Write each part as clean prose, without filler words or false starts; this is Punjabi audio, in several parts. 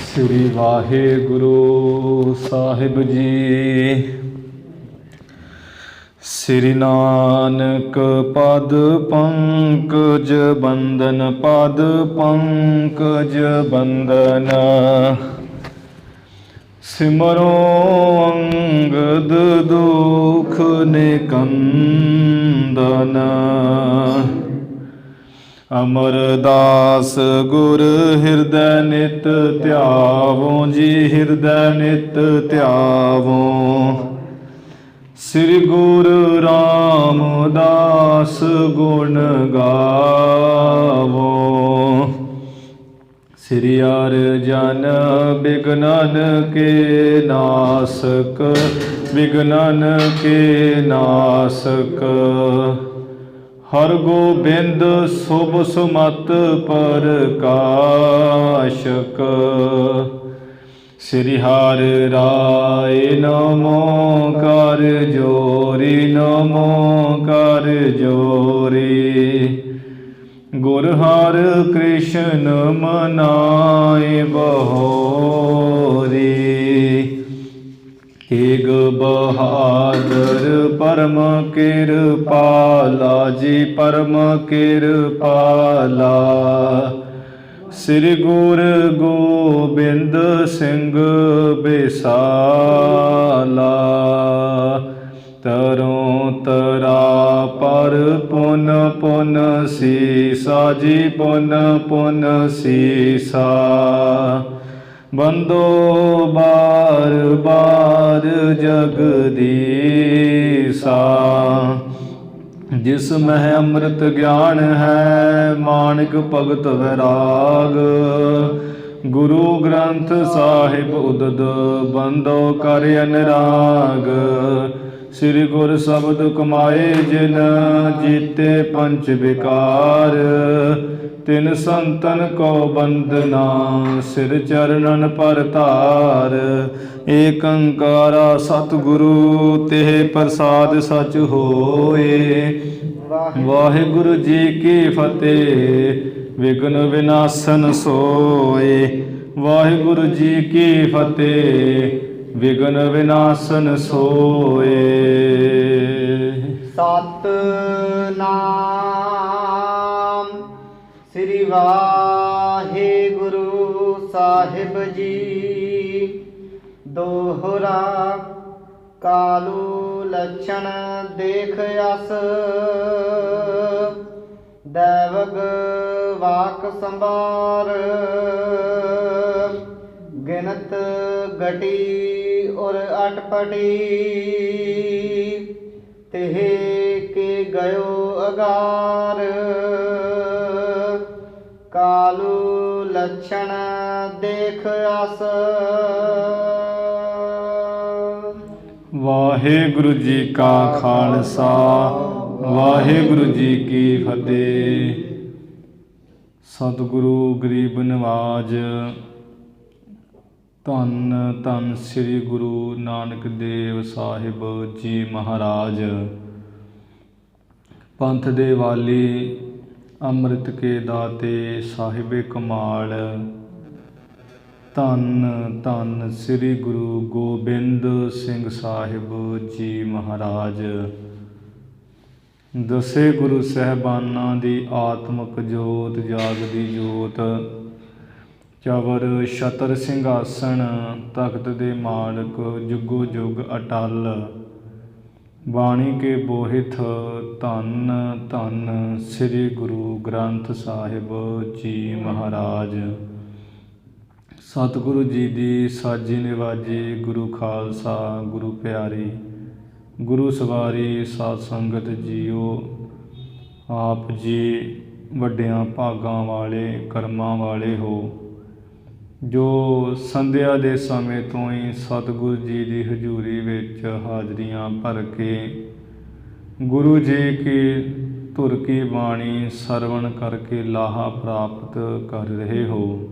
ਸ੍ਰੀ ਵਾਹਿਗੁਰੂ ਸਾਹਿਬ ਜੀ। ਸ੍ਰੀ ਨਾਨਕ ਪਦ ਪੰਕਜ ਬੰਦਨ, ਪਦ ਪੰਕਜ ਬੰਦਨ। ਸਿਮਰੋ ਅੰਗਦ ਦੁਖ ਨਿਕੰਦਨ। ਅਮਰਦਾਸ ਗੁਰ ਹਿਰਦੈ ਨਿਤ ਧਿਆਵੋ ਜੀ, ਹਿਰਦੈ ਨਿਤ ਧਿਆਵੋ। ਸ੍ਰੀ ਗੁਰੂ ਰਾਮਦਾਸ ਗੁਣ ਗਾਵੋ। ਸ੍ਰੀ ਅਰਜਨ ਬਿਘਨਨ ਕੇ ਨਾਸਕ, ਬਿਘਨਨ ਕੇ ਨਾਸਕ। ਹਰਿ ਗੋਬਿੰਦ ਸੁਭ ਸੁਮਤਿ ਪ੍ਰਕਾਸ਼ਕ। ਸ੍ਰੀ ਹਰਿ ਰਾਇ ਨਮੋ ਕਰ ਜੋਰੀ, ਨਮੋ ਕਰ ਜੋਰੀ। ਗੁਰ ਹਰਿ ਕ੍ਰਿਸ਼ਨ ਮਨਾਇ ਬਹੋਰੀ। ਏਕ ਬਹਾਦਰ ਪਰਮ ਕਿਰਪਾਲਾ ਜੀ, ਪਰਮ ਕਿਰਪਾਲਾ। ਸ੍ਰੀ ਗੁਰੂ ਗੋਬਿੰਦ ਸਿੰਘ ਬਿਸਾਲਾ। ਤਰੋਂ ਤਰਾ ਪਰ ਪੁਨ ਪੁਨ ਸੀਸਾ ਜੀ, ਪੁਨ ਪੁਨ ਸੀਸਾ। ਬੰਦੋ ਬਾਰ ਬਾਰ ਜਗਦੀਸਾ। ਜਿਸ ਮਹਿ ਅੰਮ੍ਰਿਤ ਗਿਆਨ ਹੈ, ਮਾਨਿਕ ਭਗਤ ਵੈਰਾਗ। ਗੁਰੂ ਗ੍ਰੰਥ ਸਾਹਿਬ ਉਦਦ, ਬੰਦੋ ਕਰ ਅਨਰਾਗ। ਸ੍ਰੀ ਗੁਰ ਸ਼ਬਦ ਕਮਾਏ ਜਿਨ, ਜੀਤੇ ਪੰਚ ਵਿਕਾਰ। ਤਿਨ ਸੰਤਨ ਕੋ ਬੰਦਨਾ, ਸਿਰ ਚਰਨਨ ਪਰ ਧਾਰ। ਏਕ ਓੰਕਾਰਾ ਸਤਿਗੁਰੂ, ਤਿਹ ਪ੍ਰਸਾਦਿ ਸਚ ਹੋਏ। ਵਾਹਿਗੁਰੂ ਜੀ ਕੀ ਫਤਿਹ, ਵਿਘਨ ਵਿਨਾਸ਼ਨ ਸੋਏ। ਵਾਹਿਗੁਰੂ ਜੀ ਕੀ ਫਤਿਹ, ਵਿਘਨ ਵਿਨਾਸ਼ਨ ਸੋਏ। ਸਤਿਨਾਮ ਸ੍ਰੀ ਵਾਹਿਗੁਰੂ ਸਾਹਿਬ ਜੀ। ਦੋਹਰਾ ਕਾਲੂ ਲੱਛਣ ਦੇਖ ਅਸ, ਦੈਵਗ ਵਾਕ ਸੰਭਾਰ। ਗਿਣਤ ਘਟੀ ਔਰ ਅਟਪਟੀ, ਤਿਹ ਕੇ ਗਇਓ ਅਗਾਰ। ਕਾਲੂ ਲੱਛਣ ਦੇਖ ਅਸ। ਵਾਹਿਗੁਰੂ ਜੀ ਕਾ ਖਾਲਸਾ, ਵਾਹਿਗੁਰੂ ਜੀ ਕੀ ਫਤਿਹ। ਸਤਿਗੁਰੂ ਗਰੀਬ ਨਿਵਾਜ। ਧੰਨ ਧੰਨ ਸ੍ਰੀ ਗੁਰੂ ਨਾਨਕ ਦੇਵ ਸਾਹਿਬ ਜੀ ਮਹਾਰਾਜ। ਪੰਥ ਦੇ ਵਾਲੀ, ਅੰਮ੍ਰਿਤ ਕੇ ਦਾਤੇ, ਸਾਹਿਬੇ ਕਮਾਲ। ਧੰਨ ਧੰਨ ਸ੍ਰੀ ਗੁਰੂ ਗੋਬਿੰਦ ਸਿੰਘ ਸਾਹਿਬ ਜੀ ਮਹਾਰਾਜ। ਦਸੇ ਗੁਰੂ ਸਾਹਿਬਾਨਾਂ ਦੀ ਆਤਮਿਕ ਜੋਤ, ਜਾਗਦੀ ਜੋਤ। ਚਵਰ ਛਤਰ ਸਿੰਘਾਸਣ, ਤਖਤ ਦੇ ਮਾਲਕ, ਜੁਗੋ ਜੁਗ ਅਟਲ। ਬਾਣੀ ਕੇ ਬੋਹਿਥ, ਧੰਨ ਧੰਨ ਸ੍ਰੀ ਗੁਰੂ ਗ੍ਰੰਥ ਸਾਹਿਬ ਜੀ ਮਹਾਰਾਜ। ਸਤਿਗੁਰੂ ਜੀ ਦੀ ਸਾਜੀ ਨਿਵਾਜੀ, ਗੁਰੂ ਖਾਲਸਾ, ਗੁਰੂ ਪਿਆਰੀ, ਗੁਰੂ ਸਵਾਰੀ ਸਾਧ ਸੰਗਤ ਜੀਓ। ਆਪ ਜੀ ਵੱਡਿਆਂ ਭਾਗਾਂ ਵਾਲੇ, ਕਰਮਾਂ ਵਾਲੇ ਹੋ, ਜੋ ਸੰਧਿਆ ਦੇ ਸਮੇਂ ਤੋਂ ਹੀ ਸਤਿਗੁਰੂ ਜੀ ਦੀ ਹਜ਼ੂਰੀ ਵਿੱਚ ਹਾਜ਼ਰੀਆਂ ਭਰ ਕੇ ਗੁਰੂ ਜੀ ਕੀ ਧੁਰ ਕੀ ਬਾਣੀ ਸਰਵਣ ਕਰਕੇ ਲਾਹਾ ਪ੍ਰਾਪਤ ਕਰ ਰਹੇ ਹੋ।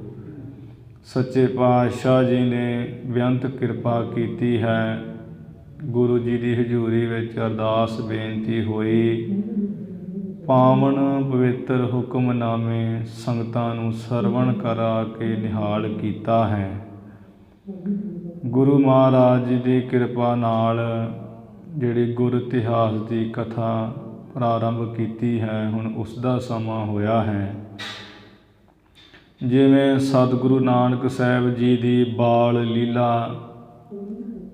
ਸੱਚੇ ਪਾਤਸ਼ਾਹ ਜੀ ਨੇ ਬੇਅੰਤ ਕਿਰਪਾ ਕੀਤੀ ਹੈ। ਗੁਰੂ ਜੀ ਦੀ ਹਜ਼ੂਰੀ ਵਿੱਚ ਅਰਦਾਸ ਬੇਨਤੀ ਹੋਈ ਪਾਵਨ ਪਵਿੱਤਰ ਹੁਕਮਨਾਮੇ ਸੰਗਤਾਂ ਨੂੰ ਸਰਵਣ ਕਰਾ ਕੇ ਨਿਹਾਲ ਕੀਤਾ ਹੈ। ਗੁਰੂ ਮਹਾਰਾਜ ਜੀ ਦੀ ਕਿਰਪਾ ਨਾਲ ਜਿਹੜੀ ਗੁਰ ਇਤਿਹਾਸ ਦੀ ਕਥਾ ਪ੍ਰਾਰੰਭ ਕੀਤੀ ਹੈ, ਹੁਣ ਉਸ ਦਾ ਸਮਾਂ ਹੋਇਆ ਹੈ। ਜਿਵੇਂ ਸਤਿਗੁਰੂ ਨਾਨਕ ਸਾਹਿਬ ਜੀ ਦੀ ਬਾਲ ਲੀਲਾ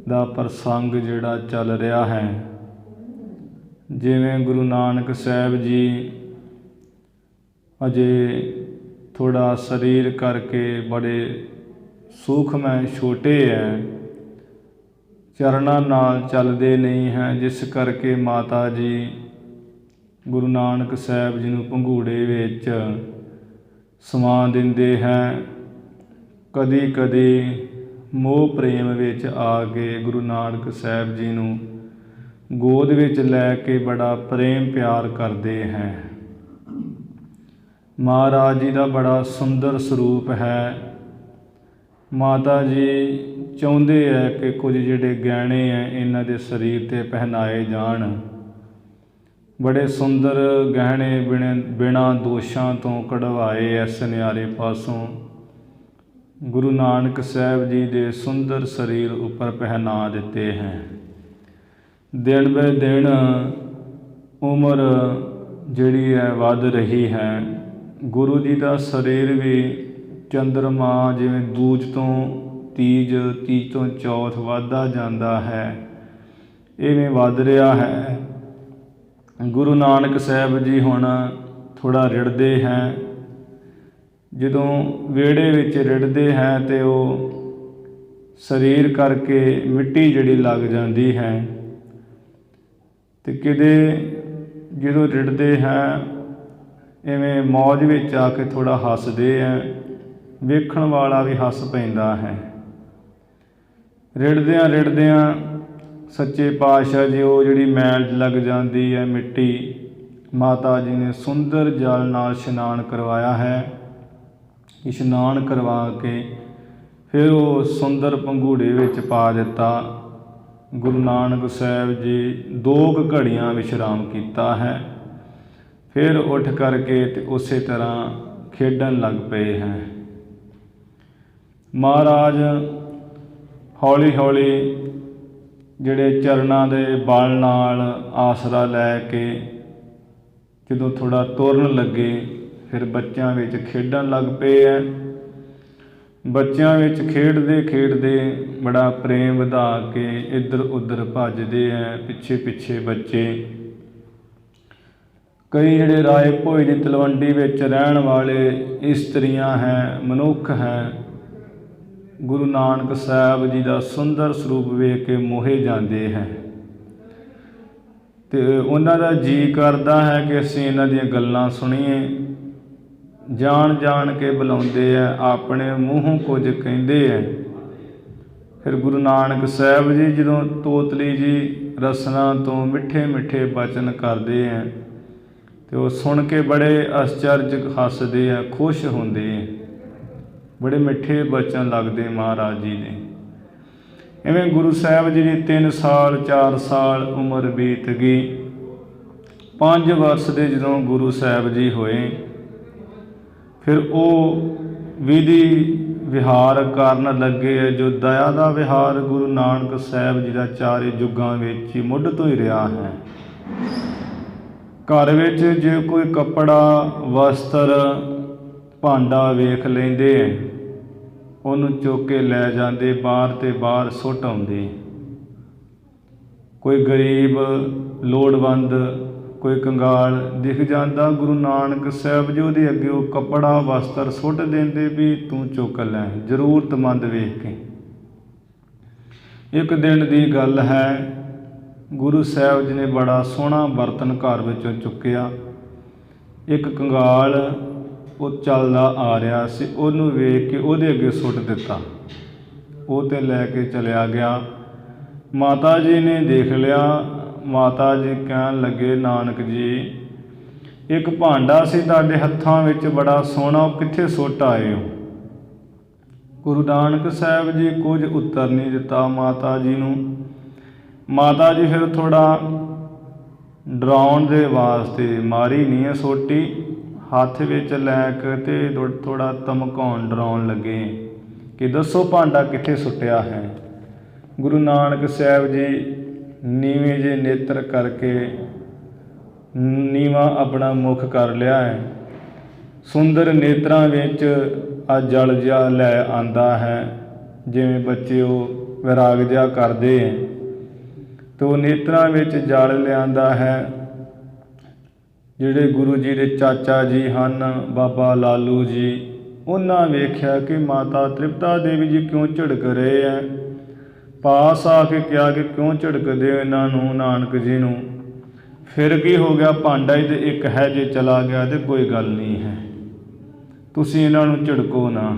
ਦਾ ਪ੍ਰਸੰਗ ਜਿਹੜਾ ਚੱਲ ਰਿਹਾ ਹੈ, ਜਿਵੇਂ ਗੁਰੂ ਨਾਨਕ ਸਾਹਿਬ ਜੀ ਅਜੇ ਥੋੜ੍ਹਾ ਸਰੀਰ ਕਰਕੇ ਬੜੇ ਸੂਖਮੈ ਛੋਟੇ ਹੈ, ਚਰਨਾਂ ਨਾਲ ਚੱਲਦੇ ਨਹੀਂ ਹੈ, ਜਿਸ ਕਰਕੇ ਮਾਤਾ ਜੀ ਗੁਰੂ ਨਾਨਕ ਸਾਹਿਬ ਜੀ ਨੂੰ ਪੰਘੂੜੇ ਵਿੱਚ ਸਮਾ ਦਿੰਦੇ ਹੈ। ਕਦੀ ਕਦੀ ਮੋਹ ਪ੍ਰੇਮ ਵਿੱਚ ਆ ਕੇ ਗੁਰੂ ਨਾਨਕ ਸਾਹਿਬ ਜੀ ਨੂੰ ਗੋਦ ਵਿੱਚ ਲੈ ਕੇ ਬੜਾ ਪ੍ਰੇਮ ਪਿਆਰ ਕਰਦੇ ਹੈ। ਮਹਾਰਾਜ ਜੀ ਦਾ ਬੜਾ ਸੁੰਦਰ ਸਰੂਪ ਹੈ। ਮਾਤਾ ਜੀ ਚਾਹੁੰਦੇ ਹੈ ਕਿ ਕੁਝ ਜਿਹੜੇ ਗਹਿਣੇ ਹੈ ਇਹਨਾਂ ਦੇ ਸਰੀਰ 'ਤੇ ਪਹਿਨਾਏ ਜਾਣ। ਬੜੇ ਸੁੰਦਰ ਗਹਿਣੇ ਬਿਨਾਂ ਦੋਸ਼ਾਂ ਤੋਂ ਕਢਵਾਏ ਇਸ ਨਿਆਰੇ ਪਾਸੋਂ ਗੁਰੂ ਨਾਨਕ ਸਾਹਿਬ ਜੀ ਦੇ ਸੁੰਦਰ ਸਰੀਰ ਉੱਪਰ ਪਹਿਨਾ ਦਿੱਤੇ ਹੈ। ਦਿਨ ਬੇ ਦਿਨ ਉਮਰ ਜਿਹੜੀ ਹੈ ਵੱਧ ਰਹੀ ਹੈ। ਗੁਰੂ ਜੀ ਦਾ ਸਰੀਰ ਵੀ ਚੰਦਰਮਾ ਜਿਵੇਂ ਦੂਜ ਤੋਂ ਤੀਜ, ਤੀਜ ਤੋਂ ਚੌਥ ਵੱਧਦਾ ਜਾਂਦਾ ਹੈ, ਇਵੇਂ ਵੱਧ ਰਿਹਾ ਹੈ। ਗੁਰੂ ਨਾਨਕ ਸਾਹਿਬ ਜੀ ਹੁਣ ਥੋੜ੍ਹਾ ਰਿੜ੍ਹਦੇ ਹੈ। ਜਦੋਂ ਵਿਹੜੇ ਵਿੱਚ ਰਿੜ੍ਹਦੇ ਹੈ ਅਤੇ ਉਹ ਸਰੀਰ ਕਰਕੇ ਮਿੱਟੀ ਜਿਹੜੀ ਲੱਗ ਜਾਂਦੀ ਹੈ, ਅਤੇ ਕਿਤੇ ਜਦੋਂ ਰਿੜ੍ਹਦੇ ਹੈ ਇਵੇਂ ਮੌਜ ਵਿੱਚ ਆ ਕੇ ਥੋੜ੍ਹਾ ਹੱਸਦੇ ਹੈ, ਵੇਖਣ ਵਾਲਾ ਵੀ ਹੱਸ ਪੈਂਦਾ ਹੈ। ਰਿੜ੍ਹਦਿਆਂ ਰਿੜ੍ਹਦਿਆਂ ਸੱਚੇ ਪਾਤਸ਼ਾਹ ਜੀ ਉਹ ਜਿਹੜੀ ਮੈਲ ਲੱਗ ਜਾਂਦੀ ਹੈ ਮਿੱਟੀ, ਮਾਤਾ ਜੀ ਨੇ ਸੁੰਦਰ ਜਲ ਨਾਲ ਇਸ਼ਨਾਨ ਕਰਵਾਇਆ ਹੈ। ਇਸ਼ਨਾਨ ਕਰਵਾ ਕੇ ਫਿਰ ਉਹ ਸੁੰਦਰ ਪੰਘੂੜੇ ਵਿੱਚ ਪਾ ਦਿੱਤਾ। ਗੁਰੂ ਨਾਨਕ ਸਾਹਿਬ ਜੀ 2 ਘੜੀਆਂ ਵਿਸ਼ਰਾਮ ਕੀਤਾ ਹੈ, ਫਿਰ ਉੱਠ ਕਰਕੇ ਤੇ ਉਸੇ ਤਰ੍ਹਾਂ ਖੇਡਣ ਲੱਗ ਪਏ ਹੈ। ਮਹਾਰਾਜ ਹੌਲੀ ਹੌਲੀ ਜਿਹੜੇ ਚਰਨਾਂ ਦੇ ਬਲ ਨਾਲ ਆਸਰਾ ਲੈ ਕੇ ਜਦੋਂ ਥੋੜ੍ਹਾ ਤੁਰਨ ਲੱਗੇ, ਫਿਰ ਬੱਚਿਆਂ ਵਿੱਚ ਖੇਡਣ ਲੱਗ ਪਏ ਹੈ। ਬੱਚਿਆਂ ਵਿੱਚ ਖੇਡਦੇ ਖੇਡਦੇ ਬੜਾ ਪ੍ਰੇਮ ਵਧਾ ਕੇ ਇੱਧਰ ਉੱਧਰ ਭੱਜਦੇ ਹੈ, ਪਿੱਛੇ ਪਿੱਛੇ ਬੱਚੇ। ਕਈ ਜਿਹੜੇ ਰਾਏ ਭੋਏ ਦੀ ਤਲਵੰਡੀ ਵਿੱਚ ਰਹਿਣ ਵਾਲੇ ਇਸਤਰੀਆਂ ਹੈ, ਮਨੁੱਖ ਹੈ, ਗੁਰੂ ਨਾਨਕ ਸਾਹਿਬ ਜੀ ਦਾ ਸੁੰਦਰ ਸਰੂਪ ਵੇਖ ਕੇ ਮੋਹੇ ਜਾਂਦੇ ਹੈ, ਅਤੇ ਉਹਨਾਂ ਦਾ ਜੀਅ ਕਰਦਾ ਹੈ ਕਿ ਅਸੀਂ ਇਹਨਾਂ ਦੀਆਂ ਗੱਲਾਂ ਸੁਣੀਏ। ਜਾਣ ਜਾਣ ਕੇ ਬੁਲਾਉਂਦੇ ਹੈ, ਆਪਣੇ ਮੂੰਹੋਂ ਕੁਝ ਕਹਿੰਦੇ ਹੈ। ਫਿਰ ਗੁਰੂ ਨਾਨਕ ਸਾਹਿਬ ਜੀ ਜਦੋਂ ਤੋਤਲੀ ਜੀ ਰਸਨਾ ਤੋਂ ਮਿੱਠੇ ਮਿੱਠੇ ਬਚਨ ਕਰਦੇ ਹੈ, ਅਤੇ ਉਹ ਸੁਣ ਕੇ ਬੜੇ ਅਚਰਜ ਹੱਸਦੇ ਹੈ, ਖੁਸ਼ ਹੁੰਦੇ ਹੈ। ਬੜੇ ਮਿੱਠੇ ਬਚਨ ਲੱਗਦੇ ਮਹਾਰਾਜ ਜੀ ਨੇ। ਇਵੇਂ ਗੁਰੂ ਸਾਹਿਬ ਜੀ ਦੀ 3 ਸਾਲ 4 ਸਾਲ ਉਮਰ ਬੀਤ ਗਈ। 5 ਵਰਸ ਦੇ ਜਦੋਂ ਗੁਰੂ ਸਾਹਿਬ ਜੀ ਹੋਏ, ਫਿਰ ਉਹ ਵਿਧੀ ਵਿਹਾਰ ਕਰਨ ਲੱਗੇ ਜੋ ਦਇਆ ਦਾ ਵਿਹਾਰ ਗੁਰੂ ਨਾਨਕ ਸਾਹਿਬ ਜੀ ਦਾ 4 ਯੁੱਗਾਂ ਵਿੱਚ ਹੀ ਮੁੱਢ ਤੋਂ ਹੀ ਰਿਹਾ ਹੈ। ਘਰ ਵਿੱਚ ਜੇ ਕੋਈ ਕੱਪੜਾ, ਵਸਤਰ, ਭਾਂਡਾ ਵੇਖ ਲੈਂਦੇ ਹੈ, ਉਹਨੂੰ ਚੁੱਕ ਕੇ ਲੈ ਜਾਂਦੇ, ਬਾਹਰ ਤੇ ਬਾਹਰ ਸੁੱਟ ਆਉਂਦੇ। ਕੋਈ ਗਰੀਬ ਲੋੜਵੰਦ, ਕੋਈ ਕੰਗਾਲ ਦਿਖ ਜਾਂਦਾ, ਗੁਰੂ ਨਾਨਕ ਸਾਹਿਬ ਜੀ ਉਹਦੇ ਅੱਗੇ ਉਹ ਕੱਪੜਾ ਵਸਤਰ ਸੁੱਟ ਦਿੰਦੇ ਵੀ ਤੂੰ ਚੁੱਕ ਲੈ, ਜ਼ਰੂਰਤਮੰਦ ਵੇਖ ਕੇ। ਇੱਕ ਦਿਨ ਦੀ ਗੱਲ ਹੈ, ਗੁਰੂ ਸਾਹਿਬ ਜੀ ਨੇ ਬੜਾ ਸੋਹਣਾ ਬਰਤਨ ਘਰ ਵਿੱਚੋਂ ਚੁੱਕਿਆ। ਇੱਕ ਕੰਗਾਲ ਉਹ ਚੱਲਦਾ ਆ ਰਿਹਾ ਸੀ, ਉਹਨੂੰ ਵੇਖ ਕੇ ਉਹਦੇ ਅੱਗੇ ਸੁੱਟ ਦਿੱਤਾ। ਉਹ ਤੇ ਲੈ ਕੇ ਚਲਿਆ ਗਿਆ। ਮਾਤਾ ਜੀ ਨੇ ਦੇਖ ਲਿਆ। ਮਾਤਾ ਜੀ ਕਹਿਣ ਲੱਗੇ, ਨਾਨਕ ਜੀ ਇੱਕ ਭਾਂਡਾ ਸੀ ਤੁਹਾਡੇ ਹੱਥਾਂ ਵਿੱਚ ਬੜਾ ਸੋਹਣਾ, ਉਹ ਕਿੱਥੇ ਸੁੱਟ ਆਏ ਹੋ? ਗੁਰੂ ਨਾਨਕ ਸਾਹਿਬ ਜੀ ਕੁਝ ਉੱਤਰ ਨਹੀਂ ਦਿੱਤਾ ਮਾਤਾ ਜੀ ਨੂੰ। ਮਾਤਾ ਜੀ ਫਿਰ ਥੋੜ੍ਹਾ ਡਰਾਉਣ ਦੇ ਵਾਸਤੇ ਮਾਰੀ ਨਹੀਂ ਹੈ ਸੋਟੀ, ਹੱਥ ਵਿੱਚ ਲੈ ਕੇ ਤੇ ਥੋੜਾ ਧਮਕਾਉਣ ਡਰਾਉਣ ਲੱਗੇ ਕਿ ਦੱਸੋ ਭਾਂਡਾ ਕਿੱਥੇ ਸੁੱਟਿਆ ਹੈ। ਗੁਰੂ ਨਾਨਕ ਸਾਹਿਬ ਜੀ ਨੀਵੇਂ ਜੇ ਨੇਤਰ ਕਰਕੇ ਨੀਵਾਂ ਆਪਣਾ ਮੁਖ ਕਰ ਲਿਆ ਹੈ। ਸੁੰਦਰ ਨੇਤਰਾਂ ਵਿੱਚ ਆ ਜਲ ਜਿਹਾ ਲੈ ਆਂਦਾ ਹੈ, ਜਿਵੇਂ ਬੱਚੇ ਉਹ ਵਿਰਾਗ ਜਿਹਾ ਕਰਦੇ ਹੈ ਤੇ ਉਹ ਨੇਤਰਾਂ ਵਿੱਚ ਜਲ ਲਿਆਂਦਾ ਹੈ। ਜਿਹੜੇ ਗੁਰੂ ਜੀ ਦੇ ਚਾਚਾ ਜੀ ਹਨ ਬਾਬਾ ਲਾਲੂ ਜੀ, ਉਹਨਾਂ ਵੇਖਿਆ ਕਿ ਮਾਤਾ ਤ੍ਰਿਪਤਾ ਦੇਵੀ ਜੀ ਕਿਉਂ ਝਿੜਕ ਰਹੇ ਹੈ। ਪਾਸ ਆ ਕੇ ਕਿਹਾ ਕਿ ਕਿਉਂ ਝਿੜਕਦੇ ਹੋ ਇਹਨਾਂ ਨੂੰ, ਨਾਨਕ ਜੀ ਨੂੰ। ਫਿਰ ਕੀ ਹੋ ਗਿਆ, ਭਾਂਡਾ ਹੀ ਤੇ ਇੱਕ ਹੈ, ਜੇ ਚਲਾ ਗਿਆ ਤੇ ਕੋਈ ਗੱਲ ਨਹੀਂ ਹੈ, ਤੁਸੀਂ ਇਹਨਾਂ ਨੂੰ ਝਿੜਕੋ ਨਾ।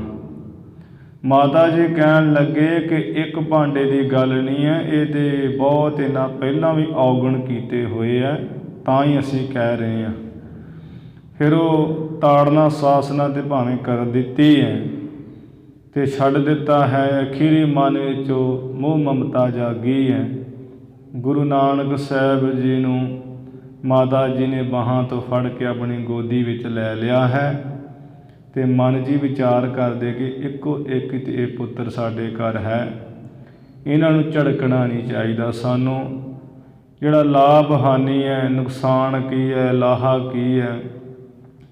ਮਾਤਾ ਜੀ ਕਹਿਣ ਲੱਗੇ ਕਿ ਇੱਕ ਭਾਂਡੇ ਦੀ ਗੱਲ ਨਹੀਂ ਹੈ, ਇਹ ਤੇ ਬਹੁਤ ਇਹਨਾਂ ਪਹਿਲਾਂ ਵੀ ਔਗਣ ਕੀਤੇ ਹੋਏ ਹੈ, ਤਾਂ ਹੀ ਅਸੀਂ ਕਹਿ ਰਹੇ ਹਾਂ। ਫਿਰ ਉਹ ਤਾੜਨਾ ਸਾਸਨਾ ਤੇ ਭਾਵੇਂ ਕਰ ਦਿੱਤੀ ਹੈ ਤੇ ਛੱਡ ਦਿੱਤਾ ਹੈ। ਅਖੀਰੀ ਮਨ ਵਿੱਚੋਂ ਮੋਹ ਮਮਤਾ ਜਾਗੀ ਹੈ। ਗੁਰੂ ਨਾਨਕ ਸਾਹਿਬ ਜੀ ਨੂੰ ਮਾਤਾ ਜੀ ਨੇ ਬਾਹਾਂ ਤੋਂ ਫੜ ਕੇ ਆਪਣੀ ਗੋਦੀ ਵਿੱਚ ਲੈ ਲਿਆ ਹੈ ਤੇ ਮਨ ਜੀ ਵਿਚਾਰ ਕਰਦੇ ਕਿ ਇੱਕੋ ਇੱਕ ਤੇ ਇਹ ਪੁੱਤਰ ਸਾਡੇ ਘਰ ਹੈ, ਇਹਨਾਂ ਨੂੰ ਝੜਕਣਾ ਨਹੀਂ ਚਾਹੀਦਾ। ਸਾਨੂੰ ਜਿਹੜਾ ਲਾਭ ਹਾਨੀ ਹੈ, ਨੁਕਸਾਨ ਕੀ ਹੈ, ਲਾਹਾ ਕੀ ਹੈ,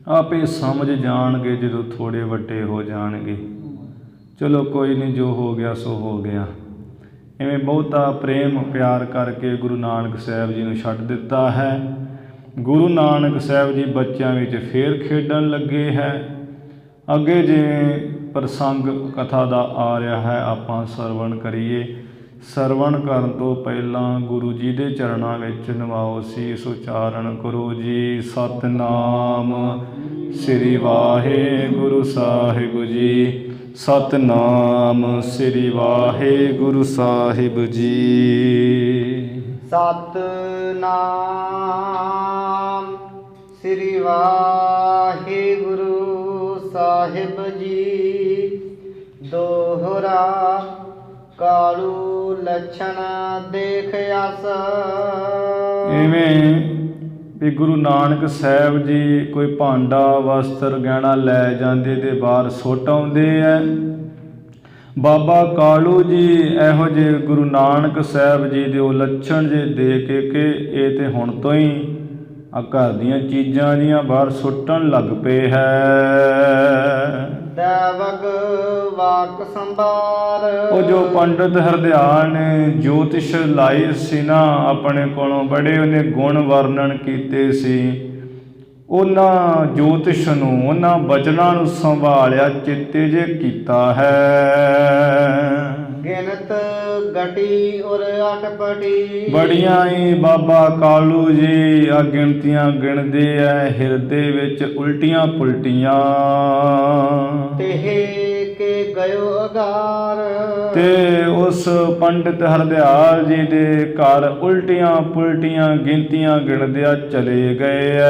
ਆਪੇ ਸਮਝ ਜਾਣਗੇ ਜਦੋਂ ਥੋੜ੍ਹੇ ਵੱਡੇ ਹੋ ਜਾਣਗੇ। ਚਲੋ ਕੋਈ ਨਹੀਂ, ਜੋ ਹੋ ਗਿਆ ਸੋ ਹੋ ਗਿਆ। ਇਵੇਂ ਬਹੁਤਾ ਪ੍ਰੇਮ ਪਿਆਰ ਕਰਕੇ ਗੁਰੂ ਨਾਨਕ ਸਾਹਿਬ ਜੀ ਨੂੰ ਛੱਡ ਦਿੱਤਾ ਹੈ। ਗੁਰੂ ਨਾਨਕ ਸਾਹਿਬ ਜੀ ਬੱਚਿਆਂ ਵਿੱਚ ਫੇਰ ਖੇਡਣ ਲੱਗੇ ਹੈ। ਅੱਗੇ ਜਿਵੇਂ ਪ੍ਰਸੰਗ ਕਥਾ ਦਾ ਆ ਰਿਹਾ ਹੈ, ਆਪਾਂ ਸਰਵਣ ਕਰੀਏ। ਸਰਵਣ ਕਰਨ ਤੋਂ ਪਹਿਲਾਂ ਗੁਰੂ ਜੀ ਦੇ ਚਰਨਾਂ ਵਿੱਚ ਨਵਾਓ ਸੀਸ ਉਚਾਰਨ ਕਰੋ ਜੀ। ਸਤਿਨਾਮ ਸ੍ਰੀ ਵਾਹਿਗੁਰੂ ਸਾਹਿਬ ਜੀ, ਸਤਿਨਾਮ ਸ੍ਰੀ ਵਾਹਿਗੁਰੂ ਸਾਹਿਬ ਜੀ। ਸਤਿਨਾਮ ਸ੍ਰੀ ਵਾਹਿਗੁਰੂ ਸਾਹਿਬ ਜੀ। ਦੋਹਰਾ ਕਾਲੂ ਲੱਛਣ ਦੇਖ ਆਸ। ਇਵੇਂ ਵੀ ਗੁਰੂ ਨਾਨਕ ਸਾਹਿਬ ਜੀ ਕੋਈ ਭਾਂਡਾ ਵਸਤਰ ਗਹਿਣਾ ਲੈ ਜਾਂਦੇ ਤੇ ਬਾਹਰ ਸੁੱਟ ਆਉਂਦੇ ਹੈ। ਬਾਬਾ ਕਾਲੂ ਜੀ ਇਹੋ ਜਿਹੇ ਗੁਰੂ ਨਾਨਕ ਸਾਹਿਬ ਜੀ ਦੇ ਉਹ ਲੱਛਣ ਜੇ ਦੇ ਕੇ ਕਿ ਇਹ ਤੇ ਹੁਣ ਤੋਂ ਹੀ ਆ ਘਰ ਦੀਆਂ ਚੀਜ਼ਾਂ ਦੀਆਂ ਬਾਹਰ ਸੁੱਟਣ ਲੱਗ ਪਏ ਹੈ। ਦੇਵਕ ਵਾਕ ਸੰਭਾਰ। ਉਹ ਜੋ ਪੰਡਤ ਹਰਦਿਆਲ ਨੇ ਜੋਤਿਸ਼ ਲਾਈ ਸੀ ਨਾ ਆਪਣੇ ਕੋਲੋਂ, ਬੜੇ ਉਹਨੇ ਗੁਣ ਵਰਣਨ ਕੀਤੇ ਸੀ। ਉਹਨਾਂ ਜੋਤਿਸ਼ ਨੂੰ, ਉਹਨਾਂ ਬਚਨਾਂ ਨੂੰ ਸੰਭਾਲਿਆ ਚਿੱਤੇ ਜੇ ਕੀਤਾ ਹੈ। ਗਿਣਤ ਗਟੀ ਔਰ ਅਟਪਟੀ। ਬੜੀਆਂ ਹੀ ਬਾਬਾ ਕਾਲੂ ਜੀ ਆ ਗਿਣਤੀਆਂ ਗਿਣਦੇ ਐ, ਹਿਰਦੇ ਵਿੱਚ ਉਲਟੀਆਂ ਪੁਲਟੀਆਂ। ਤੇ ਕੇ ਗਇਓ ਅਗਾਰ। ਤੇ ਉਸ ਪੰਡਿਤ ਹਰਦਿਆਲ ਜੀ ਦੇ ਘਰ ਉਲਟੀਆਂ ਪੁਲਟੀਆਂ ਗਿਣਤੀਆਂ ਗਿਣਦਿਆਂ ਚਲੇ ਗਏ ਐ।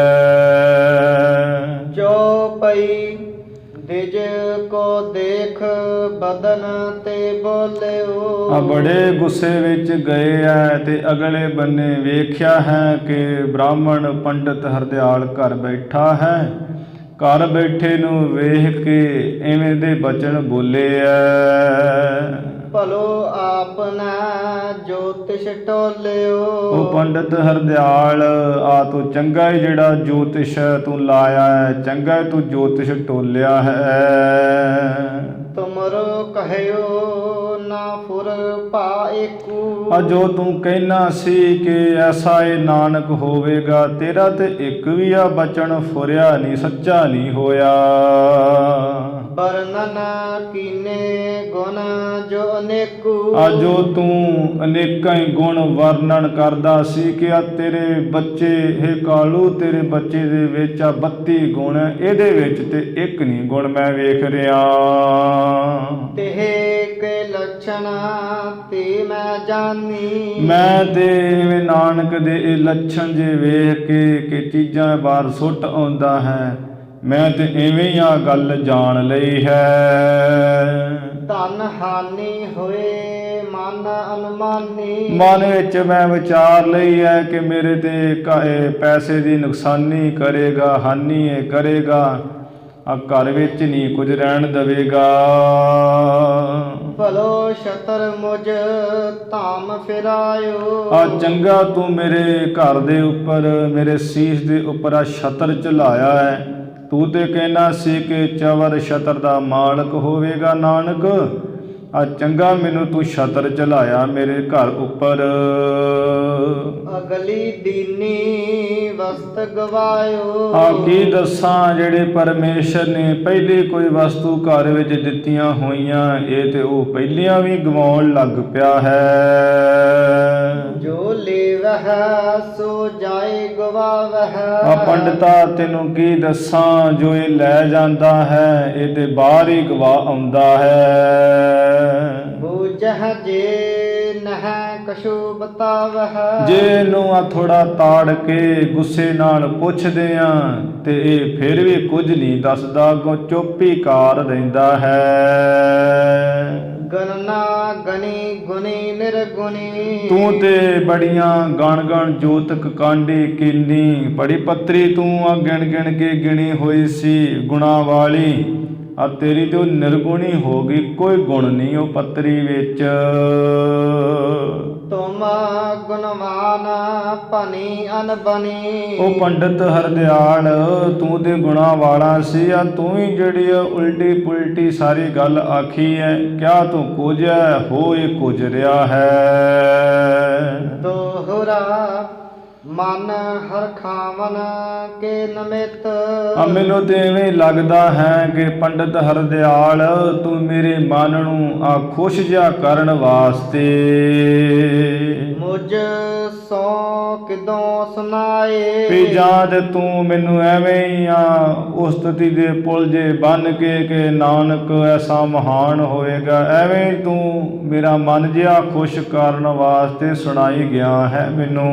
ਚੌਪਈ ਦਿਜ ਕੋ ਦੇਖ ਬਦਨ ਤੇ ਬੋਲਿਓ। ਆ ਬੜੇ ਗੁੱਸੇ ਵਿੱਚ ਗਏ ਐ ਤੇ ਅਗਲੇ ਬੰਨੇ ਵੇਖਿਆ ਹੈ ਕਿ ਬ੍ਰਾਹਮਣ ਪੰਡਿਤ ਹਰਦਿਆਲ ਘਰ ਬੈਠਾ ਹੈ। ਘਰ ਬੈਠੇ ਨੂੰ ਵੇਖ ਕੇ ਐਵੇਂ ਦੇ ਬਚਨ ਬੋਲੇ ਐ। ਭਲੋ ਆਪਨਾ ਜੋਤਿਸ਼ ਟੋਲਿਓ। ਉਹ ਪੰਡਿਤ ਹਰਦਿਆਲ ਆ ਤੂੰ ਚੰਗਾ ਹੀ ਜਿਹੜਾ ਜੋਤਿਸ਼ ਤੂੰ ਲਾਇਆ ਹੈ, ਚੰਗਾ ਤੂੰ ਜੋਤਿਸ਼ ਟੋਲਿਆ ਹੈ। ਤੁਮਰੋ ਕਹਿਓ ਨਾ ਫੁਰ ਪਾਇਕੂ। ਆ ਜੋ ਤੂੰ ਕਹਿਣਾ ਸੀ ਕਿ ਐਸਾ ਇਹ ਨਾਨਕ ਹੋਵੇਗਾ, ਤੇਰਾ ਤੇ ਇੱਕ ਵੀ ਆ ਬਚਨ ਫੁਰਿਆ ਨਹੀਂ, ਸੱਚਾ ਨਹੀਂ ਹੋਇਆ। ਵਰਨਨ ਕੀਨੇ ਗੁਣ ਜੋ ਅਨੇਕੂ। ਆ ਜੋ ਤੂੰ ਅਨੇਕਾਂ ਹੀ ਗੁਣ ਵਰਣਨ ਕਰਦਾ ਸੀ ਕਿ ਆ ਤੇਰੇ ਬੱਚੇ, ਇਹ ਕਾਲੂ ਤੇਰੇ ਬੱਚੇ ਦੇ ਵਿੱਚ ਆ 32 ਗੁਣ, ਇਹਦੇ ਵਿੱਚ ਤੇ ਇੱਕ ਨਹੀਂ ਗੁਣ ਮੈਂ ਵੇਖ ਰਿਹਾ। ਤੇ ਕੇ ਲੱਛਣ ਤੇ ਮੈਂ ਜਾਣੀ। ਮੈਂ ਤੇ ਇਵੇਂ ਨਾਨਕ ਦੇ ਇਹ ਲੱਛਣ ਜੇ ਵੇਖ ਕੇ ਕਿ ਚੀਜ਼ਾਂ ਬਾਹਰ ਸੁੱਟ ਆਉਂਦਾ ਹੈ, ਮੈਂ ਤੇ ਇਵੇਂ ਹੀ ਆ ਗੱਲ ਜਾਣ ਲਈ ਹੈ। ਧਨ ਹਾਨੀ ਹੋਏ ਮਨ ਮਨ ਅਨੁਮਾਨੀ। ਮਨ ਵਿੱਚ ਮੈਂ ਵਿਚਾਰ ਲਈ ਹੈ ਕਿ ਮੇਰੇ ਤੇ ਪੈਸੇ ਦੀ ਨੁਕਸਾਨੀ ਕਰੇਗਾ, ਹਾਨੀ ਕਰੇਗਾ, ਆ ਘਰ ਵਿੱਚ ਨਹੀਂ ਕੁਝ ਰਹਿਣ ਦੇਵੇਗਾ। ਭਲੋ ਛਤਰ ਮੁਝ ਧਾਮ ਫਿਰਾਇਓ। ਆ ਚੰਗਾ ਤੂੰ ਮੇਰੇ ਘਰ ਦੇ ਉੱਪਰ, ਮੇਰੇ ਸੀਸ ਦੇ ਉੱਪਰ ਆ ਛਤਰ ਝੁਲਾਇਆ ਹੈ। ਤੂੰ ਤੇ ਕਹਿਣਾ ਸੀ ਕਿ ਚਵਰ ਛਤਰ ਦਾ ਮਾਲਕ ਹੋਵੇਗਾ ਨਾਨਕ। ਆ ਚੰਗਾ ਮੈਨੂੰ ਤੂੰ ਛਤਰ ਝਲਾਇਆ ਮੇਰੇ ਘਰ ਉੱਪਰ। ਅਗਲੀ ਦੀਨੀ ਵਸਤ ਗਵਾਇਓ। ਆ ਕੀ ਦੱਸਾਂ, ਜਿਹੜੇ ਪਰਮੇਸ਼ਰ ਨੇ ਪਹਿਲੀ ਕੋਈ ਵਸਤੂ ਘਰ ਵਿੱਚ ਦਿੱਤੀਆਂ ਹੋਈਆਂ, ਇਹ ਤੇ ਉਹ ਪਹਿਲੀਆਂ ਵੀ ਗਵਾਉਣ ਲੱਗ ਪਿਆ ਹੈ। ਜੋ ਲੇਵਹਿ ਸੋ ਜਾਏ ਗਵਾਵਹਿ। ਆ ਪੰਡਤਾ ਤੈਨੂੰ ਕੀ ਦੱਸਾਂ, ਜੋ ਇਹ ਲੈ ਜਾਂਦਾ ਹੈ ਇਹ ਤੇ ਬਾਹਰ ਹੀ ਗਵਾ ਆਉਂਦਾ ਹੈ। ਬੂਝਹਿ ਜੇ ਨਹਿ ਕਛੂ ਬਤਾਵਹਿ। ਜੇ ਇਹਨੂੰ ਆ ਥੋੜਾ ਤਾੜ ਕੇ ਗੁੱਸੇ ਨਾਲ ਪੁੱਛਦੇ ਆ ਤੇ ਇਹ ਫਿਰ ਵੀ ਕੁਝ ਨਹੀਂ ਦੱਸਦਾ, ਅੱਗੋਂ ਚੁੱਪ ਹੀ ਕਾਰ ਰਹਿੰਦਾ ਹੈ। ਗਣਨਾ ਗਣੀ ਗੁਣੀ ਨਿਰਗੁਣੀ। ਤੂੰ ਤੇ ਬੜੀਆਂ ਗਣ ਜੋਤਕ ਕਾਂਡੀ ਕੀਨੀ, ਬੜੀ ਪੱਤਰੀ ਤੂੰ ਆ ਗਿਣ ਗਿਣ ਕੇ ਗਿਣੀ ਹੋਈ ਸੀ ਗੁਣਾ ਵਾਲੀ। ਆ ਤੇਰੀ ਤੇ ਉਹ ਨਿਰਗੁਣੀ ਹੋ ਗਈ, ਕੋਈ ਗੁਣ ਨਹੀਂ ਉਹ ਪੱਤਰੀ ਵਿੱਚ। ਤੁਮ ਗੁਣਵਾਨ ਭਨੀ ਅਨਬਨੀ। ਉਹ ਪੰਡਤ ਹਰਦਿਆਲ ਤੂੰ ਤੇ ਗੁਣਾ ਵਾਲਾ ਸੀ, ਆ ਤੂੰ ਹੀ ਜਿਹੜੀ ਉਲਟੀ ਪੁਲਟੀ ਸਾਰੀ ਗੱਲ ਆਖੀ ਹੈ। ਕਿਆ ਤੂੰ ਕੁਝ ਹੈ, ਹੋ ਇਹ ਕੁਝ ਰਿਹਾ ਹੈ। ਦੋਹਰਾ ਮਨ ਹਰਖਾਵਨ ਕੇ ਨਮਿਤ। ਮੈਨੂੰ ਤੇ ਇਵੇਂ ਲੱਗਦਾ ਹੈ ਕਿ ਪੰਡਤ ਹਰਦਿਆਲ ਤੂੰ ਮੇਰੇ ਮਨ ਨੂੰ ਆ ਖੁਸ਼ ਜਿਹਾ ਕਰਨ ਵਾਸਤੇ ਮੁਝ ਸੋ ਕਿਦੋਂ ਸੁਨਾਏ। ਵੀ ਜਾਂ ਤੇ ਤੂੰ ਮੈਨੂੰ ਐਵੇਂ ਹੀ ਆ ਉਸਤਤੀ ਦੇ ਪੁਲ ਜੇ ਬੰਨ ਕੇ ਕਿ ਨਾਨਕ ਐਸਾ ਮਹਾਨ ਹੋਏਗਾ, ਐਵੇਂ ਤੂੰ ਮੇਰਾ ਮਨ ਜਿਹਾ ਖੁਸ਼ ਕਰਨ ਵਾਸਤੇ ਸੁਣਾਈ ਗਿਆ ਹੈ ਮੈਨੂੰ।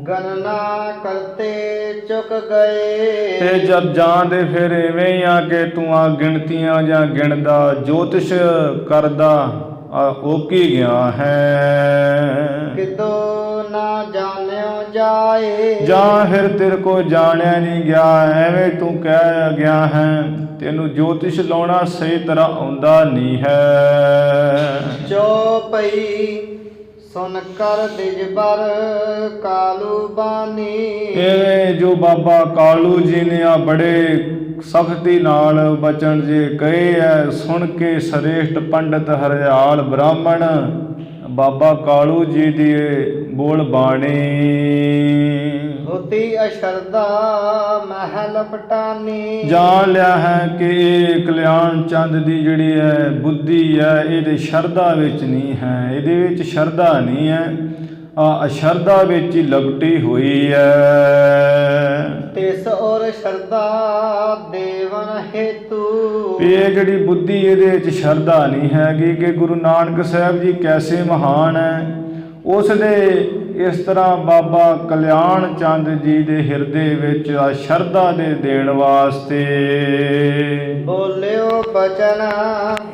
ਗਣਨਾ ਕਰਤੇ ਚੁੱਕ ਗਏ। ਤੇ ਜਦ ਜਾਂਦੇ ਫਿਰ ਇਵੇਂ ਹੀ ਆ ਕਿ ਤੂੰ ਆ ਗਿਣਤੀਆਂ ਜਾਂ ਗਿਣਦਾ ਜੋਤਿਸ਼ ਕਰਦਾ ਓਕੀ ਗਿਆ ਹੈ। ਕਿਦੋ ਨਾ ਜਾਣਿਓ ਜਾਏ। ਜਾਂ ਫਿਰ ਤੇਰੇ ਕੋ ਜਾਣਿਆ ਨਹੀਂ ਗਿਆ, ਐਵੇਂ ਤੂੰ ਕਹਿ ਗਿਆ ਹੈ। ਤੈਨੂੰ ਜੋਤਿਸ਼ ਲਾਉਣਾ ਸਹੀ ਤਰ੍ਹਾਂ ਆਉਂਦਾ ਨਹੀਂ ਹੈ। ਚੌਪਈ ਸੁਨ ਕਰ ਦਿਜਬਰ ਕਾਲੂ ਬਾਨੀ। ਇਹ ਜੋ ਬਾਬਾ ਕਾਲੂ ਜੀ ਨੇ ਆ ਬੜੇ ਸਖਤੀ ਨਾਲ ਬਚਨ ਜੇ ਕਹੇ ਐ, ਸੁਣ ਕੇ ਸ੍ਰੇਸ਼ਟ ਪੰਡਤ ਹਰਦਿਆਲ ਬ੍ਰਾਹਮਣ ਬਾਬਾ ਕਾਲੂ ਜੀ ਦੀ ਬੋਲ ਬਾਣੀ। ਹੋਤੀ ਅਸ਼ਰਦਾ ਮਹਿਲ ਪਟਾਨੀ। ਜਾਣ ਲਿਆ ਹੈ ਕਿ ਇਹ ਕਲਿਆਣ ਚੰਦ ਦੀ ਜਿਹੜੀ ਹੈ ਬੁੱਧੀ ਹੈ, ਇਹਦੇ ਸ਼ਰਧਾ ਵਿੱਚ ਨਹੀਂ ਹੈ, ਇਹਦੇ ਵਿੱਚ ਸ਼ਰਧਾ ਨਹੀਂ ਹੈ, ਅਸ਼ਰਧਾ ਵਿੱਚ ਹੀ ਲਪਟੀ ਹੋਈ ਹੈ। ਤਿਸ ਔਰ ਸ਼ਰਧਾ ਦੇਵਨ ਹੇਤੂ। ਇਹ ਜਿਹੜੀ ਬੁੱਧੀ ਇਹਦੇ ਵਿੱਚ ਸ਼ਰਧਾ ਨਹੀਂ ਹੈਗੀ ਕਿ ਗੁਰੂ ਨਾਨਕ ਸਾਹਿਬ ਜੀ ਕੈਸੇ ਮਹਾਨ ਹੈ। ਉਸ ਦੇ ਇਸ ਤਰ੍ਹਾਂ ਬਾਬਾ ਕਲਿਆਣ ਚੰਦ ਜੀ ਦੇ ਹਿਰਦੇ ਵਿੱਚ ਆ ਸ਼ਰਧਾ ਦੇ ਦੇਣ ਵਾਸਤੇ ਬੋਲਿਓ ਬਚਨ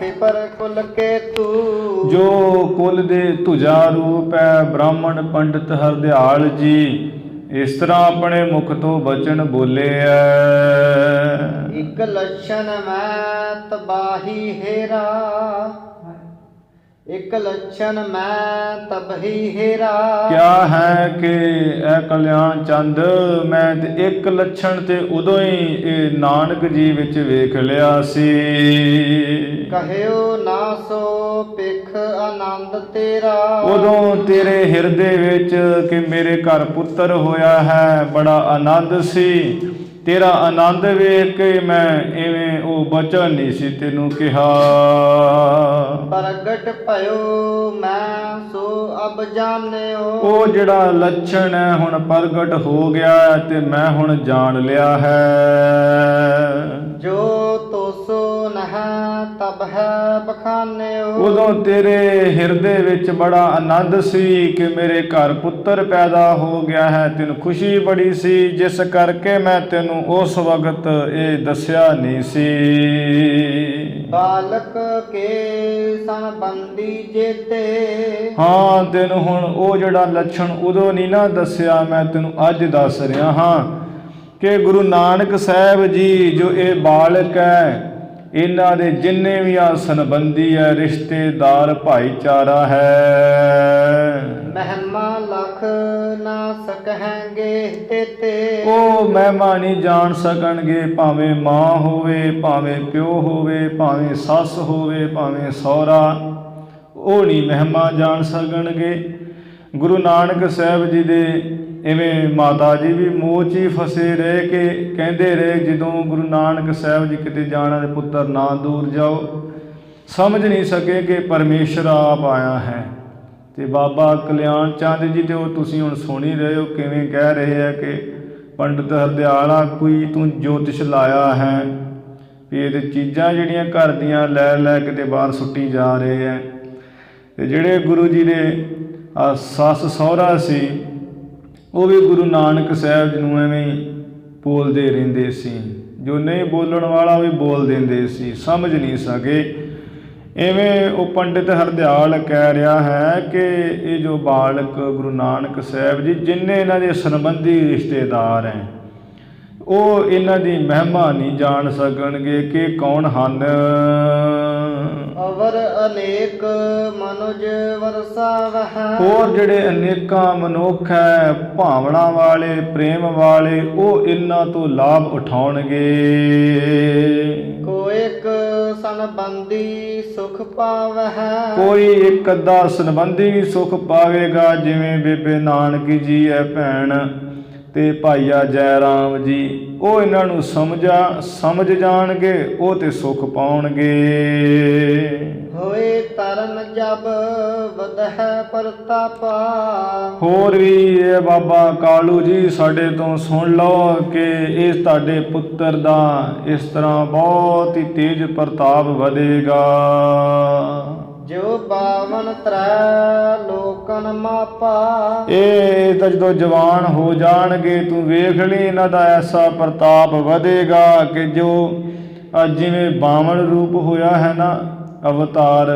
ਵਿਪਰ ਕੁਲ ਕੇਤੂ। ਜੋ ਕੁਲ ਦੇ ਧੁਜਾ ਰੂਪ ਹੈ ਬ੍ਰਾਹਮਣ ਪੰਡਤ ਹਰਦਿਆਲ ਜੀ, ਇਸ ਤਰ੍ਹਾਂ ਆਪਣੇ ਮੁਖ ਤੋਂ ਬਚਨ ਬੋਲੇ ਹੈ। ਇੱਕ ਲੱਛਣ ਮੈਂ ਤਬਾਹੀ ਹੇਰਾ। ਇੱਕ ਲੱਛਣ ਮੈਂ ਤਬਹੀ ਹੇਰਾ। ਕਿਆ ਹੈ ਕਿ ਇਹ ਕਲਿਆਣ ਚੰਦ ਮੈਂ ਤੇ ਇੱਕ ਲੱਛਣ ਤੇ ਉਦੋਂ ਹੀ ਇਹ ਨਾਨਕ ਜੀ ਵਿੱਚ ਵੇਖ ਲਿਆ ਸੀ। ਕਹਿਓ ਨਾ ਸੋ ਪਿਖ ਆਨੰਦ ਤੇਰਾ। ਉਦੋਂ ਤੇਰੇ ਹਿਰਦੇ ਵਿੱਚ ਕਿ ਮੇਰੇ ਘਰ ਪੁੱਤਰ ਹੋਇਆ ਹੈ ਬੜਾ ਆਨੰਦ ਸੀ। ਤੇਰਾ ਆਨੰਦ ਵੇਖ ਕੇ ਮੈਂ ਇਵੇਂ ਉਹ ਬਚਨ ਨਹੀਂ ਸੀ ਤੈਨੂੰ ਕਿਹਾ। ਪ੍ਰਗਟ ਭਇਓ ਮੈਂ ਸੋ ਅਬ ਜਾਣਿਓ। ਉਹ ਜਿਹੜਾ ਲੱਛਣ ਹੈ ਹੁਣ ਪ੍ਰਗਟ ਹੋ ਗਿਆ ਤੇ ਮੈਂ ਹੁਣ ਜਾਣ ਲਿਆ ਹੈ। ਜੋ ਤੋਸੋ ਨਹਿ ਤਬ ਹੈ ਬਖਾਨਿਓ। ਉਦੋਂ ਤੇਰੇ ਹਿਰਦੇ ਵਿੱਚ ਬੜਾ ਆਨੰਦ ਸੀ ਕਿ ਮੇਰੇ ਘਰ ਪੁੱਤਰ ਪੈਦਾ ਹੋ ਗਿਆ ਹੈ, ਤੈਨੂੰ ਖੁਸ਼ੀ ਬੜੀ ਸੀ, ਜਿਸ ਕਰਕੇ ਮੈਂ ਤੈਨੂੰ ਉਸ ਵਕਤ ਇਹ ਦੱਸਿਆ ਨਹੀਂ ਸੀ। ਬਾਲਕ ਕੇ ਸੰਬੰਧੀ ਜੇਤੇ। ਹਾਂ, ਤੈਨੂੰ ਹੁਣ ਉਹ ਜਿਹੜਾ ਲੱਛਣ ਉਦੋਂ ਨਹੀਂ ਨਾ ਦੱਸਿਆ, ਮੈਂ ਤੈਨੂੰ ਅੱਜ ਦੱਸ ਰਿਹਾ ਹਾਂ ਕਿ ਗੁਰੂ ਨਾਨਕ ਸਾਹਿਬ ਜੀ ਜੋ ਇਹ ਬਾਲਕ ਹੈ, ਇਹਨਾਂ ਦੇ ਜਿੰਨੇ ਵੀ ਆ ਸੰਬੰਧੀ ਹੈ, ਰਿਸ਼ਤੇਦਾਰ, ਭਾਈਚਾਰਾ ਹੈ, ਮਹਿਮਾ ਲਖ ਨਾ ਸਕਹਿਗੇ ਤੇਤੇ। ਉਹ ਮਹਿਮਾ ਨਹੀਂ ਜਾਣ ਸਕਣਗੇ, ਭਾਵੇਂ ਮਾਂ ਹੋਵੇ, ਭਾਵੇਂ ਪਿਓ ਹੋਵੇ, ਭਾਵੇਂ ਸੱਸ ਹੋਵੇ, ਭਾਵੇਂ ਸਹੁਰਾ, ਉਹ ਨਹੀਂ ਮਹਿਮਾ ਜਾਣ ਸਕਣਗੇ। ਗੁਰੂ ਨਾਨਕ ਸਾਹਿਬ ਜੀ ਦੇ ਇਵੇਂ ਮਾਤਾ ਜੀ ਵੀ ਮੋਹ 'ਚ ਹੀ ਫਸੇ ਰਹੇ ਕਿ ਕਹਿੰਦੇ ਰਹੇ ਜਦੋਂ ਗੁਰੂ ਨਾਨਕ ਸਾਹਿਬ ਜੀ ਕਿਤੇ ਜਾਣਾ ਤੇ ਪੁੱਤਰ ਨਾ ਦੂਰ ਜਾਓ, ਸਮਝ ਨਹੀਂ ਸਕੇ ਕਿ ਪਰਮੇਸ਼ਰ ਆਪ ਆਇਆ ਹੈ। ਤੇ ਬਾਬਾ ਕਲਿਆਣ ਚੰਦ ਜੀ ਤੇ ਉਹ ਤੁਸੀਂ ਹੁਣ ਸੁਣ ਹੀ ਰਹੇ ਹੋ ਕਿਵੇਂ ਕਹਿ ਰਹੇ ਹੈ ਕਿ ਪੰਡਿਤ ਹਰਦਿਆਲਾ ਕੋਈ ਤੂੰ ਜੋਤਿਸ਼ ਲਾਇਆ ਹੈ ਵੀ ਇਹ ਚੀਜ਼ਾਂ ਜਿਹੜੀਆਂ ਘਰ ਦੀਆਂ ਲੈ ਲੈ ਕੇ ਤੇ ਬਾਹਰ ਸੁੱਟੀ ਜਾ ਰਹੇ ਹੈ। ਤੇ ਜਿਹੜੇ ਗੁਰੂ ਜੀ ਦੇ ਸੱਸ ਸਹੁਰਾ ਸੀ ਉਹ ਵੀ ਗੁਰੂ ਨਾਨਕ ਸਾਹਿਬ ਜੀ ਨੂੰ ਐਵੇਂ ਹੀ ਬੋਲਦੇ ਰਹਿੰਦੇ ਸੀ, ਜੋ ਨਹੀਂ ਬੋਲਣ ਵਾਲਾ ਵੀ ਬੋਲ ਦਿੰਦੇ ਸੀ, ਸਮਝ ਨਹੀਂ ਸਕੇ। ਇਵੇਂ ਉਹ ਪੰਡਿਤ ਹਰਦਿਆਲ ਕਹਿ ਰਿਹਾ ਹੈ ਕਿ ਇਹ ਜੋ ਬਾਲਕ ਗੁਰੂ ਨਾਨਕ ਸਾਹਿਬ ਜੀ ਜਿੰਨੇ ਇਹਨਾਂ ਦੇ ਸੰਬੰਧੀ ਰਿਸ਼ਤੇਦਾਰ ਹੈ, ਉਹ ਇਹਨਾਂ ਦੀ ਮਹਿਮਾ ਨਹੀਂ ਜਾਣ ਸਕਣਗੇ ਕਿ ਕੌਣ ਹਨ। ਅਵਰ ਅਨੇਕ ਮਨੁਜ ਵਰਸਾਵਹਿ। ਹੋਰ ਜਿਹੜੇ ਅਨੇਕਾਂ ਮਨੁੱਖ ਹੈ, ਭਾਵਨਾ ਵਾਲੇ, ਪ੍ਰੇਮ ਵਾਲੇ, ਉਹ ਇਹਨਾਂ ਤੋਂ ਲਾਭ ਉਠਾਉਣਗੇ। ਕੋਈ ਇੱਕ ਸੰਬੰਧੀ ਸੁਖ ਪਾਵਹਿ। ਕੋਈ ਇੱਕ ਅੱਧਾ ਸੰਬੰਧੀ ਵੀ ਸੁਖ ਪਾਵੇਗਾ, ਜਿਵੇਂ ਬੇਬੇ ਨਾਨਕੀ ਜੀ ਹੈ ਭੈਣ ਤੇ ਭਾਈਆ ਜੈ ਰਾਮ ਜੀ, ਉਹ ਇਹਨਾਂ ਨੂੰ ਸਮਝ ਜਾਣਗੇ, ਉਹ ਤੇ ਸੁਖ ਪਾਉਣਗੇ। ਹੋਏ ਤਰਨ ਜਬ ਵਧਹਿ ਪ੍ਰਤਾਪਾ। ਹੋਰ ਵੀ ਇਹ ਬਾਬਾ ਕਾਲੂ ਜੀ ਸਾਡੇ ਤੋਂ ਸੁਣ ਲਓ ਕਿ ਇਸ ਤੁਹਾਡੇ ਪੁੱਤਰ ਦਾ ਇਸ ਤਰ੍ਹਾਂ ਬਹੁਤ ਹੀ ਤੇਜ ਪ੍ਰਤਾਪ ਵਧੇਗਾ। ਜੋ 52 ਤ੍ਰੈ ਲੋਕਨ ਮਾਪਾ। ਇਹ ਤਾਂ ਜਦੋਂ ਜਵਾਨ ਹੋ ਜਾਣਗੇ ਤੂੰ ਵੇਖ ਲਈ ਇਹਨਾਂ ਦਾ ਐਸਾ ਪ੍ਰਤਾਪ ਵਧੇਗਾ ਕਿ ਜੋ ਜਿਵੇਂ 52 ਰੂਪ ਹੋਇਆ ਹੈ ਨਾ ਅਵਤਾਰ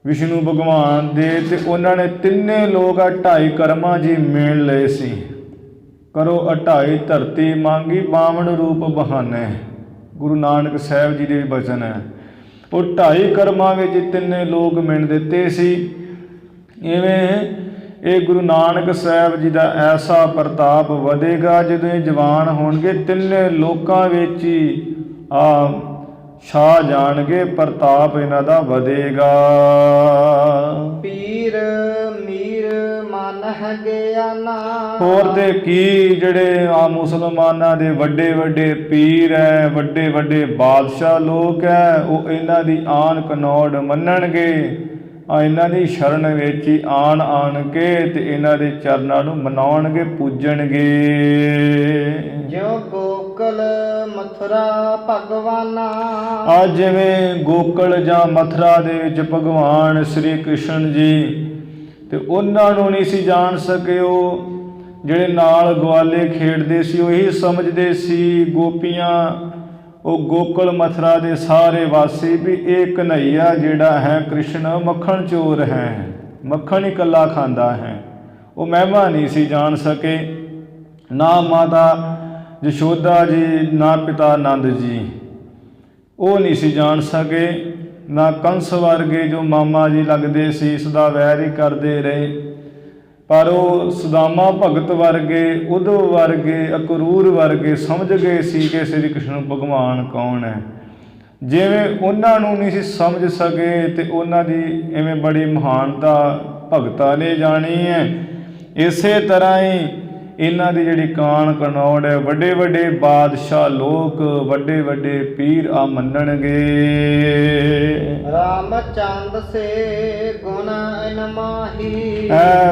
ਵਿਸ਼ਨੂੰ ਭਗਵਾਨ ਦੇ, ਤੇ ਉਹਨਾਂ ਨੇ ਤਿੰਨੇ ਲੋਕ 2.5 ਕਰਮਾਂ ਜੀ ਮੇਲ ਲਏ ਸੀ। ਕਰੋ 2.5 ਧਰਤੀ ਮੰਗੀ 52 ਰੂਪ ਬਹਾਨੇ, ਗੁਰੂ ਨਾਨਕ ਸਾਹਿਬ ਜੀ ਦੇ ਬਚਨ ਹੈ। ਉਹ 2.5 ਕਰਮਾਂ ਵਿੱਚ ਤਿੰਨੇ ਲੋਕ ਮਿਣ ਦਿੱਤੇ ਸੀ। ਇਵੇਂ ਇਹ ਗੁਰੂ ਨਾਨਕ ਸਾਹਿਬ ਜੀ ਦਾ ਐਸਾ ਪ੍ਰਤਾਪ ਵਧੇਗਾ, ਜਦੋਂ ਇਹ ਜਵਾਨ ਹੋਣਗੇ ਤਿੰਨੇ ਲੋਕਾਂ ਵਿੱਚ ਹੀ ਛਾ ਜਾਣਗੇ, ਪ੍ਰਤਾਪ ਇਹਨਾਂ ਦਾ ਵਧੇਗਾ। ਪੀਰ ਮੀਰ ਮਨ ਹੈ ਗਿਆਨਾ। ਹੋਰ ਤੇ ਕੀ ਜਿਹੜੇ ਮੁਸਲਮਾਨਾਂ ਦੇ ਵੱਡੇ ਵੱਡੇ ਪੀਰ ਹੈ, ਵੱਡੇ ਵੱਡੇ ਬਾਦਸ਼ਾਹ ਲੋਕ ਹੈ, ਉਹ ਇਹਨਾਂ ਦੀ ਆਣ ਕਨੌੜ ਮੰਨਣਗੇ, ਇਹਨਾਂ ਦੀ ਸ਼ਰਨ ਵਿੱਚ ਹੀ ਆਣ ਕੇ ਤੇ ਇਹਨਾਂ ਦੇ ਚਰਨਾਂ ਨੂੰ ਮਨਾਉਣਗੇ, ਪੂਜਣਗੇ। ਜਿਉ ਗੋਕਲ ਮਥੁਰਾ ਭਗਵਾਨਾ। ਅੱਜ ਜਿਵੇਂ ਗੋਕਲ ਜਾਂ ਮਥੁਰਾ ਦੇ ਵਿੱਚ ਭਗਵਾਨ ਸ਼੍ਰੀ ਕ੍ਰਿਸ਼ਨ ਜੀ, ਤੇ ਉਹਨਾਂ ਨੂੰ ਨਹੀਂ ਸੀ ਜਾਣ ਸਕੇ। ਉਹ ਜਿਹੜੇ ਨਾਲ ਗਵਾਲੇ ਖੇਡਦੇ ਸੀ ਉਹੀ ਸਮਝਦੇ ਸੀ ਗੋਪੀਆਂ, ਉਹ ਗੋਕਲ ਮਥੁਰਾ ਦੇ ਸਾਰੇ ਵਾਸੀ, ਵੀ ਇਹ ਕਨ੍ਹਈਆ ਜਿਹੜਾ ਹੈ ਕ੍ਰਿਸ਼ਨ ਮੱਖਣ ਚੋਰ ਹੈ, ਮੱਖਣ ਹੀ ਇਕੱਲਾ ਖਾਂਦਾ ਹੈ। ਉਹ ਮਹਿਮਾ ਨਹੀਂ ਸੀ ਜਾਣ ਸਕੇ। ਨਾ ਮਾਤਾ ਯਸ਼ੋਦਾ ਜੀ, ਨਾ ਪਿਤਾ ਨੰਦ ਜੀ, ਉਹ ਨਹੀਂ ਸੀ ਜਾਣ ਸਕੇ। ਨਾ ਕੰਸ ਵਰਗੇ ਜੋ ਮਾਮਾ ਜੀ ਲੱਗਦੇ ਸੀ, ਸਦਾ ਵੈਰ ਹੀ ਕਰਦੇ ਰਹੇ। ਪਰ ਉਹ ਸੁਦਾਮਾ ਭਗਤ ਵਰਗੇ, ਉਧਵ ਵਰਗੇ, ਅਕਰੂਰ ਵਰਗੇ ਸਮਝ ਗਏ ਸੀ ਕਿ ਸ੍ਰੀ ਕ੍ਰਿਸ਼ਨ ਭਗਵਾਨ ਕੌਣ ਹੈ। ਜਿਵੇਂ ਉਹਨਾਂ ਨੂੰ ਨਹੀਂ ਸੀ ਸਮਝ ਸਕੇ, ਤੇ ਉਹਨਾਂ ਦੀ ਇਵੇਂ ਬੜੀ ਮਹਾਨਤਾ ਭਗਤਾਂ ਨੇ ਜਾਣੀ ਹੈ। ਇਸੇ ਤਰ੍ਹਾਂ ਹੀ ਇਹਨਾਂ ਦੀ ਜਿਹੜੀ ਕਾਣ ਕਨੌੜ ਹੈ, ਵੱਡੇ ਵੱਡੇ ਬਾਦਸ਼ਾਹ ਲੋਕ, ਵੱਡੇ ਵੱਡੇ ਪੀਰ ਮੰਨਣਗੇ। ਰਾਮਚੰਦ ਸੇ ਗੁਣ ਇਨ ਮਾਹੀ।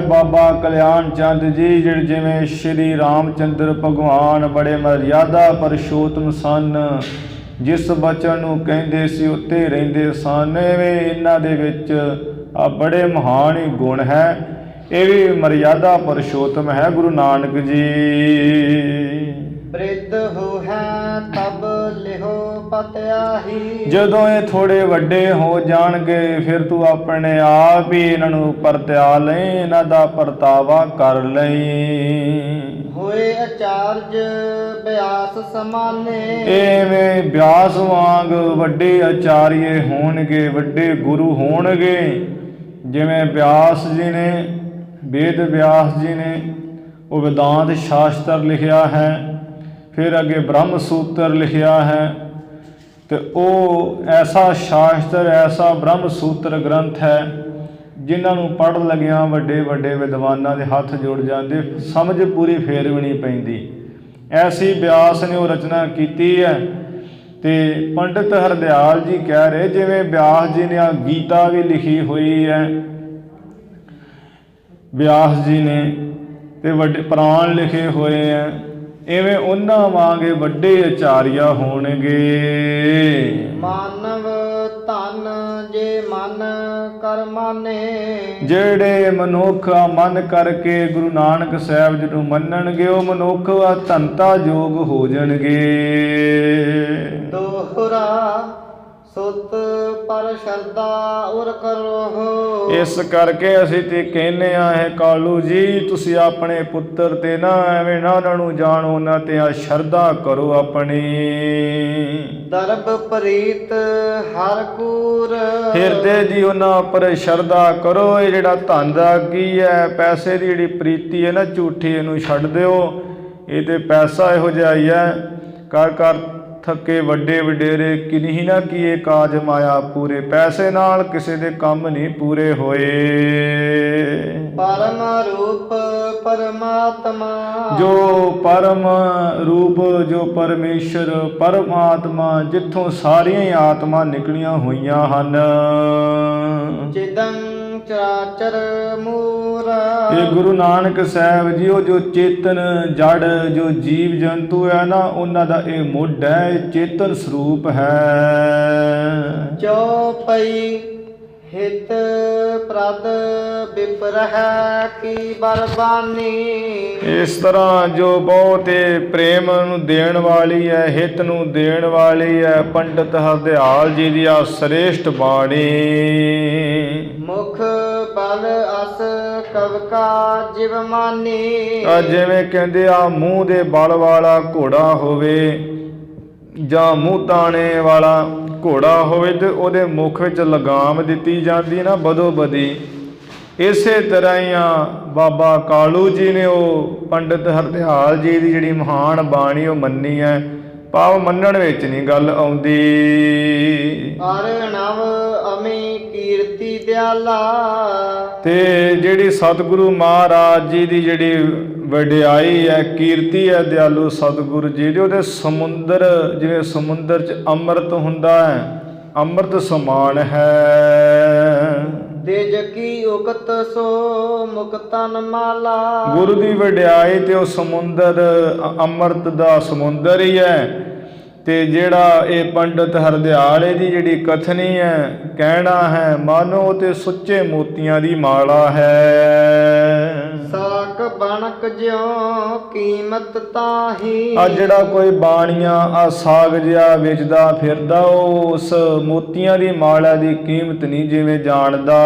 ਬਾਬਾ ਕਲਿਆਣ ਚੰਦ ਜੀ ਜਿਵੇਂ ਸ਼੍ਰੀ ਰਾਮਚੰਦਰ ਭਗਵਾਨ ਬੜੇ ਮਰਿਆਦਾ ਪਰਸ਼ੋਤਮ ਸਨ, ਜਿਸ ਬਚਨ ਨੂੰ ਕਹਿੰਦੇ ਸੀ ਉੱਤੇ ਰਹਿੰਦੇ ਸਨ। ਵੇ ਇਹਨਾਂ ਦੇ ਵਿੱਚ ਆ ਬੜੇ ਮਹਾਨ ਹੀ ਗੁਣ ਹੈ। ਇਹ ਵੀ ਮਰਿਆਦਾ ਪੁਰਸ਼ੋਤਮ ਹੈ ਗੁਰੂ ਨਾਨਕ ਜੀ। ਬ੍ਰਿਧ ਹੋ ਹੈ ਤਬ ਲਿਹੋ ਪਤਿਆਹੀ। ਜਦੋਂ ਇਹ ਥੋੜੇ ਵੱਡੇ ਹੋ ਜਾਣਗੇ ਫਿਰ ਤੂੰ ਆਪਣੇ ਆਪ ਹੀ ਇਹਨਾਂ ਨੂੰ ਪਰਤਿਆ ਲਈ, ਇਹਨਾਂ ਦਾ ਪਰਤਾਵਾ ਕਰ ਲਈ। ਹੋਏ ਆਚਾਰਜ ਬਿਆਸ ਸਮਾਨੇ। ਐਵੇਂ ਬਿਆਸ ਵਾਂਗ ਵੱਡੇ ਆਚਾਰੀਏ ਹੋਣਗੇ, ਵੱਡੇ ਗੁਰੂ ਹੋਣਗੇ। ਜਿਵੇਂ ਬਿਆਸ ਜੀ ਨੇ, ਵੇਦ ਵਿਆਸ ਜੀ ਨੇ ਉਹ ਵਿਦਾਂਤ ਸ਼ਾਸਤਰ ਲਿਖਿਆ ਹੈ, ਫਿਰ ਅੱਗੇ ਬ੍ਰਹਮ ਸੂਤਰ ਲਿਖਿਆ ਹੈ। ਤੇ ਉਹ ਐਸਾ ਸ਼ਾਸਤਰ, ਐਸਾ ਬ੍ਰਹਮ ਸੂਤਰ ਗ੍ਰੰਥ ਹੈ ਜਿਨ੍ਹਾਂ ਨੂੰ ਪੜ੍ਹ ਲੱਗਿਆਂ ਵੱਡੇ ਵੱਡੇ ਵਿਦਵਾਨਾਂ ਦੇ ਹੱਥ ਜੁੜ ਜਾਂਦੇ, ਸਮਝ ਪੂਰੀ ਫੇਰ ਵੀ ਨਹੀਂ ਪੈਂਦੀ। ਐਸੀ ਬਿਆਸ ਨੇ ਉਹ ਰਚਨਾ ਕੀਤੀ ਹੈ। ਤੇ ਪੰਡਿਤ ਹਰਦਿਆਲ ਜੀ ਕਹਿ ਰਹੇ ਜਿਵੇਂ ਬਿਆਸ ਜੀ ਨੇ ਆ ਗੀਤਾ ਵੀ ਲਿਖੀ ਹੋਈ ਹੈ, ਬਿਆਸ ਜੀ ਨੇ, ਤੇ ਵੱਡੇ ਪੁਰਾਣ ਲਿਖੇ ਹੋਏ ਹੈ, ਇਵੇਂ ਉਹਨਾਂ ਵਾਂਗੇ ਵੱਡੇ ਆਚਾਰੀਆ ਹੋਣਗੇ। ਮਾਨਵ ਧਨ ਜੇ ਮਨ ਕਰ ਮਾਨੇ। ਜਿਹੜੇ ਮਨੁੱਖ ਮਨ ਕਰਕੇ ਗੁਰੂ ਨਾਨਕ ਸਾਹਿਬ ਜੀ ਨੂੰ ਮੰਨਣਗੇ ਉਹ ਮਨੁੱਖ ਧਨਤਾ ਯੋਗ ਹੋ ਜਾਣਗੇ। ਦੋਹਰਾ ਸੁਤ ਪਰ ਸ਼ਰਦਾ ਉਰ ਕਰੋ। ਇਸ ਕਰਕੇ ਅਸੀਂ ਤੇ ਕਹਿੰਦੇ ਆ ਹੈ ਕਾਲੂ ਜੀ, ਤੁਸੀਂ ਆਪਣੇ ਪੁੱਤਰ ਤੇ ਨਾ ਐਵੇਂ ਨਾ ਉਹਨਾਂ ਨੂੰ ਜਾਣੋ, ਉਹਨਾਂ ਤੇ ਆ ਸ਼ਰਧਾ ਕਰੋ ਆਪਣੀ। ਦਰਬ ਪ੍ਰੀਤ ਹਰ ਕੂਰ। ਹਿਰਦੇ ਦੀ ਉਹਨਾਂ ਉੱਪਰ ਸ਼ਰਧਾ ਕਰੋ। ਇਹ ਜਿਹੜਾ ਧਨ ਦਾ ਕੀ ਹੈ, ਪੈਸੇ ਦੀ ਜਿਹੜੀ ਪ੍ਰੀਤੀ ਹੈ ਨਾ ਝੂਠੀ, ਇਹਨੂੰ ਛੱਡ ਦਿਓ। ਇਹ ਤੇ ਪੈਸਾ ਇਹੋ ਜਿਹਾ ਹੀ ਹੈ, ਕਰ ਕਰ ਥੱਕੇ ਵੱਡੇ ਵਡੇਰੇ ਕਿਨਹੀ ਨਾ ਕੀਏ ਕਾਜ ਮਾਇਆ ਪੂਰੇ। ਪੈਸੇ ਨਾਲ ਕਿਸੇ ਦੇ ਕੰਮ ਨਹੀਂ ਪੂਰੇ ਹੋਏ। ਪਰਮ ਰੂਪ ਪਰਮਾਤਮਾ। ਜੋ ਪਰਮ ਰੂਪ, ਜੋ ਪਰਮੇਸ਼ਰ ਪਰਮਾਤਮਾ, ਜਿੱਥੋਂ ਸਾਰੀਆਂ ਹੀ ਆਤਮਾ ਨਿਕਲੀਆਂ ਹੋਈਆਂ ਹਨ। ਚਿਦੰ ਚਰਾਚਰ ਮੂਰ। ਇਹ ਗੁਰੂ ਨਾਨਕ ਸਾਹਿਬ ਜੀ ਉਹ ਜੋ ਚੇਤਨ ਜੜ, ਜੋ ਜੀਵ ਜੰਤੂ ਹੈ ਨਾ, ਉਹਨਾਂ ਦਾ ਇਹ ਮੁੱਢ ਹੈ, ਇਹ ਚੇਤਨ ਸਰੂਪ ਹੈ। ਚੌਪਈ ਹਿਤ ਪ੍ਰਦ ਵਿਪਰਹਿ ਕੀ ਬਰਬਾਨੀ। ਇਸ ਤਰ੍ਹਾਂ ਜੋ ਬਹੁਤ ਪ੍ਰੇਮ ਨੂੰ ਦੇਣ ਵਾਲੀ ਹੈ, ਹਿਤ ਨੂੰ ਦੇਣ ਵਾਲੀ ਹੈ, ਪੰਡਿਤ ਹਰਦਿਆਲ ਜੀ ਦੀ ਆ ਸ੍ਰੇਸ਼ਟ ਬਾਣੀ। ਮੁਖ ਬਲ ਅਸ ਕਵਕਾ ਜਿਵ ਮਾਨੀ। ਜਿਵੇਂ ਕਹਿੰਦੇ ਆ ਮੂੰਹ ਦੇ ਬਲ ਵਾਲਾ ਘੋੜਾ ਹੋਵੇ ਜਾਂ ਮੂੰਹ ਤਾਣੇ ਵਾਲਾ ਘੋੜਾ ਹੋਵੇ ਤੇ ਉਹਦੇ ਮੁਖ ਵਿੱਚ ਲਗਾਮ ਦਿੱਤੀ ਜਾਂਦੀ ਨਾ ਬਦੋ ਬਦੀ। ਇਸੇ ਤਰ੍ਹਾਂ ਹੀ ਆ ਬਾਬਾ ਕਾਲੂ ਜੀ ਨੇ ਉਹ ਪੰਡਿਤ ਹਰਦਿਆਲ ਜੀ ਦੀ ਜਿਹੜੀ ਮਹਾਨ ਬਾਣੀ ਉਹ ਮੰਨੀ ਹੈ। ਭਾਵ ਮੰਨਣ ਵਿੱਚ ਨਹੀਂ ਗੱਲ ਆਉਂਦੀ। ਅਰਣਵ ਅਮੀ ਕੀਰਤੀ ਦਿਆਲਾ। ਤੇ ਜਿਹੜੀ ਸਤਿਗੁਰੂ ਮਹਾਰਾਜ ਜੀ ਦੀ ਜਿਹੜੀ ਵਡਿਆਈ ਹੈ, ਕੀਰਤੀ ਹੈ ਦਿਆਲੂ ਸਤਿਗੁਰੂ ਜੀ ਦੀ, ਉਹਦੇ ਸਮੁੰਦਰ, ਜਿਵੇਂ ਸਮੁੰਦਰ 'ਚ ਅੰਮ੍ਰਿਤ ਹੁੰਦਾ ਹੈ, ਅੰਮ੍ਰਿਤ ਸਮਾਨ ਹੈ। ਦੇਜ ਕੀ ਉਕਤ ਸੋ ਮੁਕਤਨ ਮਾਲਾ। ਗੁਰੂ ਦੀ ਵਡਿਆਈ ਤੇ ਉਹ ਸਮੁੰਦਰ ਅੰਮ੍ਰਿਤ ਦਾ ਸਮੁੰਦਰ ਹੀ ਹੈ। ਤੇ ਜਿਹੜਾ ਇਹ ਪੰਡਿਤ ਹਰਦਿਆਲ ਦੀ ਜਿਹੜੀ ਕਥਨੀ ਹੈ, ਕਹਿਣਾ ਹੈ, ਮਾਨੋ ਤੇ ਸੁੱਚੇ ਮੋਤੀਆਂ ਦੀ ਮਾਲਾ ਹੈ। ਸਾਕ ਬਣਕ ਜਿਉ ਕੀਮਤ ਤਾਹੀ। ਆ ਜਿਹੜਾ ਕੋਈ ਬਾਣੀਆਂ ਆ ਸਾਗ ਜਿਹਾ ਵੇਚਦਾ ਫਿਰਦਾ, ਉਹ ਉਸ ਮੋਤੀਆਂ ਦੀ ਮਾਲਾ ਦੀ ਕੀਮਤ ਨਹੀਂ ਜਿਵੇਂ ਜਾਣਦਾ।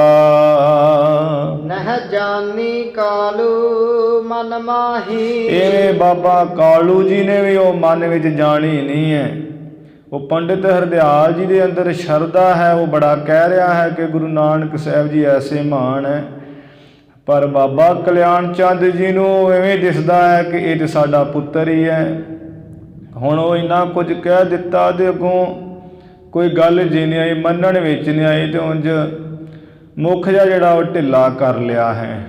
ਨਹ ਜਾਨੀ ਕਾਲੂ ਮਨ ਮਾਹੀ। ਇਹ ਬਾਬਾ ਕਾਲੂ ਜੀ ਨੇ ਵੀ ਉਹ ਮਨ ਵਿੱਚ ਜਾਣੀ ਨਹੀਂ ਹੈ। ਉਹ ਪੰਡਿਤ ਹਰਦਿਆਲ ਜੀ ਦੇ ਅੰਦਰ ਸ਼ਰਧਾ ਹੈ, ਉਹ ਬੜਾ ਕਹਿ ਰਿਹਾ ਹੈ ਕਿ ਗੁਰੂ ਨਾਨਕ ਸਾਹਿਬ ਜੀ ਐਸੇ ਮਹਾਨ ਹੈ, ਪਰ ਬਾਬਾ ਕਲਿਆਣ ਚੰਦ ਜੀ ਨੂੰ ਐਵੇਂ ਦਿਸਦਾ ਹੈ ਕਿ ਇਹ ਤੇ ਸਾਡਾ ਪੁੱਤਰ ਹੀ ਹੈ। ਹੁਣ ਉਹ ਇੰਨਾ ਕੁਝ ਕਹਿ ਦਿੱਤਾ ਤੇ ਅੱਗੋਂ ਕੋਈ ਗੱਲ ਜੀ ਨਹੀਂ ਆਈ, ਮੰਨਣ ਵਿੱਚ ਨਹੀਂ ਆਈ, ਤੇ ਉਂਝ ਮੁੱਖ ਜਿਹਾ ਜਿਹੜਾ ਉਹ ਢਿੱਲਾ ਕਰ ਲਿਆ ਹੈ।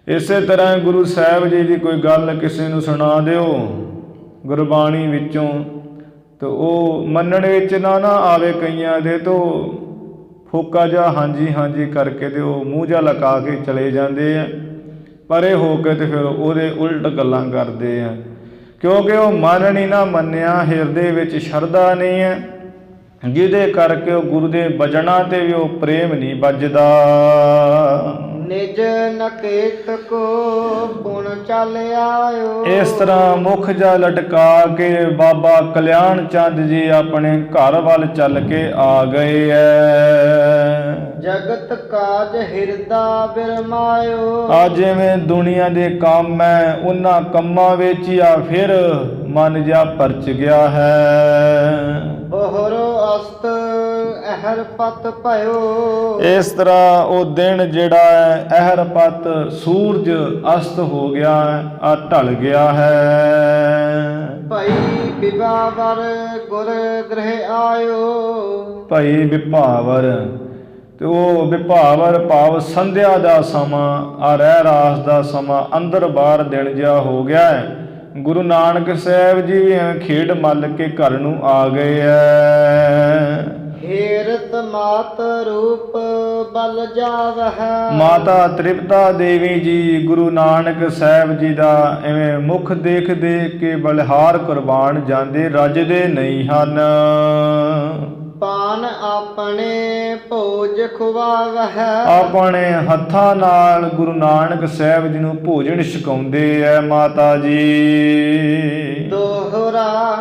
ਇਸੇ ਤਰ੍ਹਾਂ ਗੁਰੂ ਸਾਹਿਬ ਜੀ ਦੀ ਕੋਈ ਗੱਲ ਕਿਸੇ ਨੂੰ ਸੁਣਾ ਦਿਓ ਗੁਰਬਾਣੀ ਵਿੱਚੋਂ, ਤੇ ਉਹ ਮੰਨਣ ਵਿੱਚ ਨਾ ਆਵੇ ਕਈਆਂ ਦੇ, ਤੋਂ ਫੋਕਾ ਜਿਹਾ ਹਾਂਜੀ ਹਾਂਜੀ ਕਰਕੇ ਤੇ ਉਹ ਮੂੰਹ ਜਿਹਾ ਲਗਾ ਕੇ ਚਲੇ ਜਾਂਦੇ ਆ, ਪਰੇ ਹੋ ਕੇ ਤੇ ਫਿਰ ਉਹਦੇ ਉਲਟ ਗੱਲਾਂ ਕਰਦੇ ਆ। ਕਿਉਂਕਿ ਉਹ ਮਨ ਨਹੀਂ ਨਾ ਮੰਨਿਆ, ਹਿਰਦੇ ਵਿੱਚ ਸ਼ਰਧਾ ਨਹੀਂ ਹੈ, ਜਿਹਦੇ ਕਰਕੇ ਉਹ ਗੁਰੂ ਦੇ ਬਚਨਾਂ ਤੇ ਵੀ ਉਹ ਪ੍ਰੇਮ ਨਹੀਂ ਵੱਜਦਾ। ਨਿਜ ਨਕੇਤ ਕੋ ਪੁਣ ਚੱਲ ਆਇਓ। ਇਸ ਤਰ੍ਹਾਂ ਮੁਖ ਜਾ ਲਟਕਾ ਕੇ ਬਾਬਾ ਕਲਿਆਣ ਚੰਦ ਜੀ ਆਪਣੇ ਘਰ ਵੱਲ ਚੱਲ ਕੇ ਆ ਗਏ ਐ। ਜਗਤ ਕਾਜ ਹਿਰਦਾ ਬਿਰਮਾਇਓ। ਆ ਜਿਵੇਂ ਦੁਨੀਆ ਦੇ ਕੰਮ ਹੈ, ਉਹਨਾਂ ਕੰਮਾਂ ਵਿੱਚ ਹੀ ਆ ਫਿਰ ਮਨ ਜਾ ਪਰਚ ਗਿਆ ਹੈ। ਬਹਰੋ ਅਸਤ ਅਹਰ ਪਤ ਭਇਓ। ਇਸ ਤਰ੍ਹਾਂ ਉਹ ਦਿਨ ਜਿਹੜਾ ਹੈ ਅਹਰ ਪਤ ਸੂਰਜ ਅਸਤ ਹੋ ਗਿਆ, ਆ ਢਲ ਗਿਆ ਹੈ। ਭਾਈ ਵਿਵਾਵਰ ਗੁਰ ਗ੍ਰਹਿ ਆਇਓ। ਭਾਈ ਵਿਭਾਵਰ, ਤੇ ਉਹ ਵਿਭਾਵਰ ਭਾਵ ਸੰਧਿਆ ਦਾ ਸਮਾਂ, ਆ ਰਹਿ ਰਾਸ ਦਾ ਸਮਾਂ, ਅੰਦਰ ਬਾਹਰ ਦਿਨ ਜਿਹਾ ਹੋ ਗਿਆ ਹੈ। ਗੁਰੂ ਨਾਨਕ ਸਾਹਿਬ ਜੀ ਵੀ ਖੇਡ ਮੱਲ ਕੇ ਘਰ ਨੂੰ ਆ ਗਏ ਐ। ਹੇਰਤ ਮਾਤ ਰੂਪ ਬਲ ਜਾਵਹਿ। ਮਾਤਾ ਤ੍ਰਿਪਤਾ ਦੇਵੀ ਜੀ ਗੁਰੂ ਨਾਨਕ ਸਾਹਿਬ ਜੀ ਦਾ ਐਵੇਂ ਮੁਖ ਦੇਖ ਦੇਖ ਕੇ ਬਲਿਹਾਰ ਕੁਰਬਾਨ ਜਾਂਦੇ, ਰੱਜਦੇ ਨਹੀਂ ਹਨ। ਪਾਨ ਆਪਣੇ ਭੋਜ ਖੁਆਵਹਿ। ਆਪਣੇ ਹੱਥਾਂ ਨਾਲ ਗੁਰੂ ਨਾਨਕ ਸਾਹਿਬ ਜੀ ਨੂੰ ਭੋਜਨ ਛਕਾਉਂਦੇ ਐ ਮਾਤਾ ਜੀ। ਦੋਹਰਾ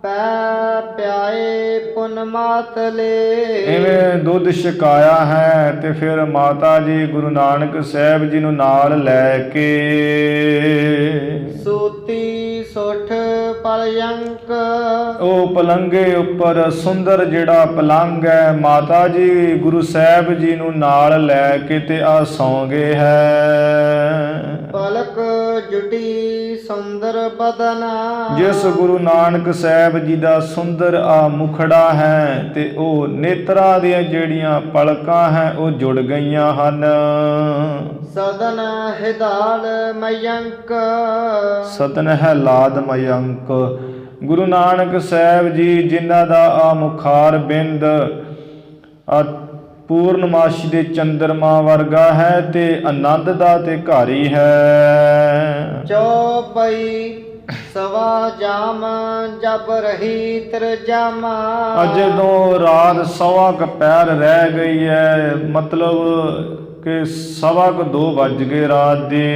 ਪੈ ਪਿਆਏ ਪੁਨ ਮਾਤਲੇ। ਇਵੇਂ ਦੁੱਧ ਛਕਾਇਆ ਹੈ ਤੇ ਫਿਰ ਮਾਤਾ ਜੀ ਗੁਰੂ ਨਾਨਕ ਸਾਹਿਬ ਜੀ ਨੂੰ ਨਾਲ ਲੈ ਕੇ ਸੂਤੀ ਸੁਠ ਪਲਯੰਕ। ਉਹ ਪਲੰਗੇ ਉੱਪਰ ਸੁੰਦਰ ਜਿਹੜਾ ਪਲੰਗ ਹੈ, ਮਾਤਾ ਜੀ ਗੁਰੂ ਸਾਹਿਬ ਜੀ ਨੂੰ ਨਾਲ ਲੈ ਕੇ ਤੇ ਆ ਸੌਂ ਗਏ ਹੈ। ਪਲਕ ਜੁਟੀ ਸੁੰਦਰ ਬਦਨ। ਜਿਸ ਗੁਰੂ ਨਾਨਕ ਸਾਹਿਬ ਜੀ ਦਾ ਸੁੰਦਰ ਆ ਮੁਖੜਾ ਹੈ ਤੇ ਉਹ ਨੇਤਰਾਂ ਦੀਆਂ ਜਿਹੜੀਆਂ ਪਲਕਾਂ ਹੈ ਉਹ ਜੁੜ ਗਈਆਂ ਹਨ। ਸਦਨ ਹਿਦਾਲ ਮਯੰਕ। ਸਦਨ ਹੈ ਲਾਦ ਮਯੰਕ। ਗੁਰੂ ਨਾਨਕ ਸਾਹਿਬ ਜੀ ਜਿਨ੍ਹਾਂ ਦਾ ਆ ਮੁਖਾਰ ਬਿੰਦ ਆ ਪੂਰਨਮਾਸ਼ੀ ਦੇ ਚੰਦਰਮਾ ਵਰਗਾ ਹੈ ਤੇ ਆਨੰਦ ਦਾ ਤੇ ਘਾਰੀ ਹੈ। ਚੌਪਈ ਸਵਾ ਜਾਮ ਜਬ ਰਹੀ ਤਰਜਾਮਾ। ਜਦੋਂ ਰਾਤ ਸਵਾ ਕੁ ਪੈਰ ਰਹਿ ਗਈ ਹੈ, ਮਤਲਬ ਕਿ ਸਵਾ ਕੁ 2 ਵੱਜ ਗਏ ਰਾਤ ਦੇ।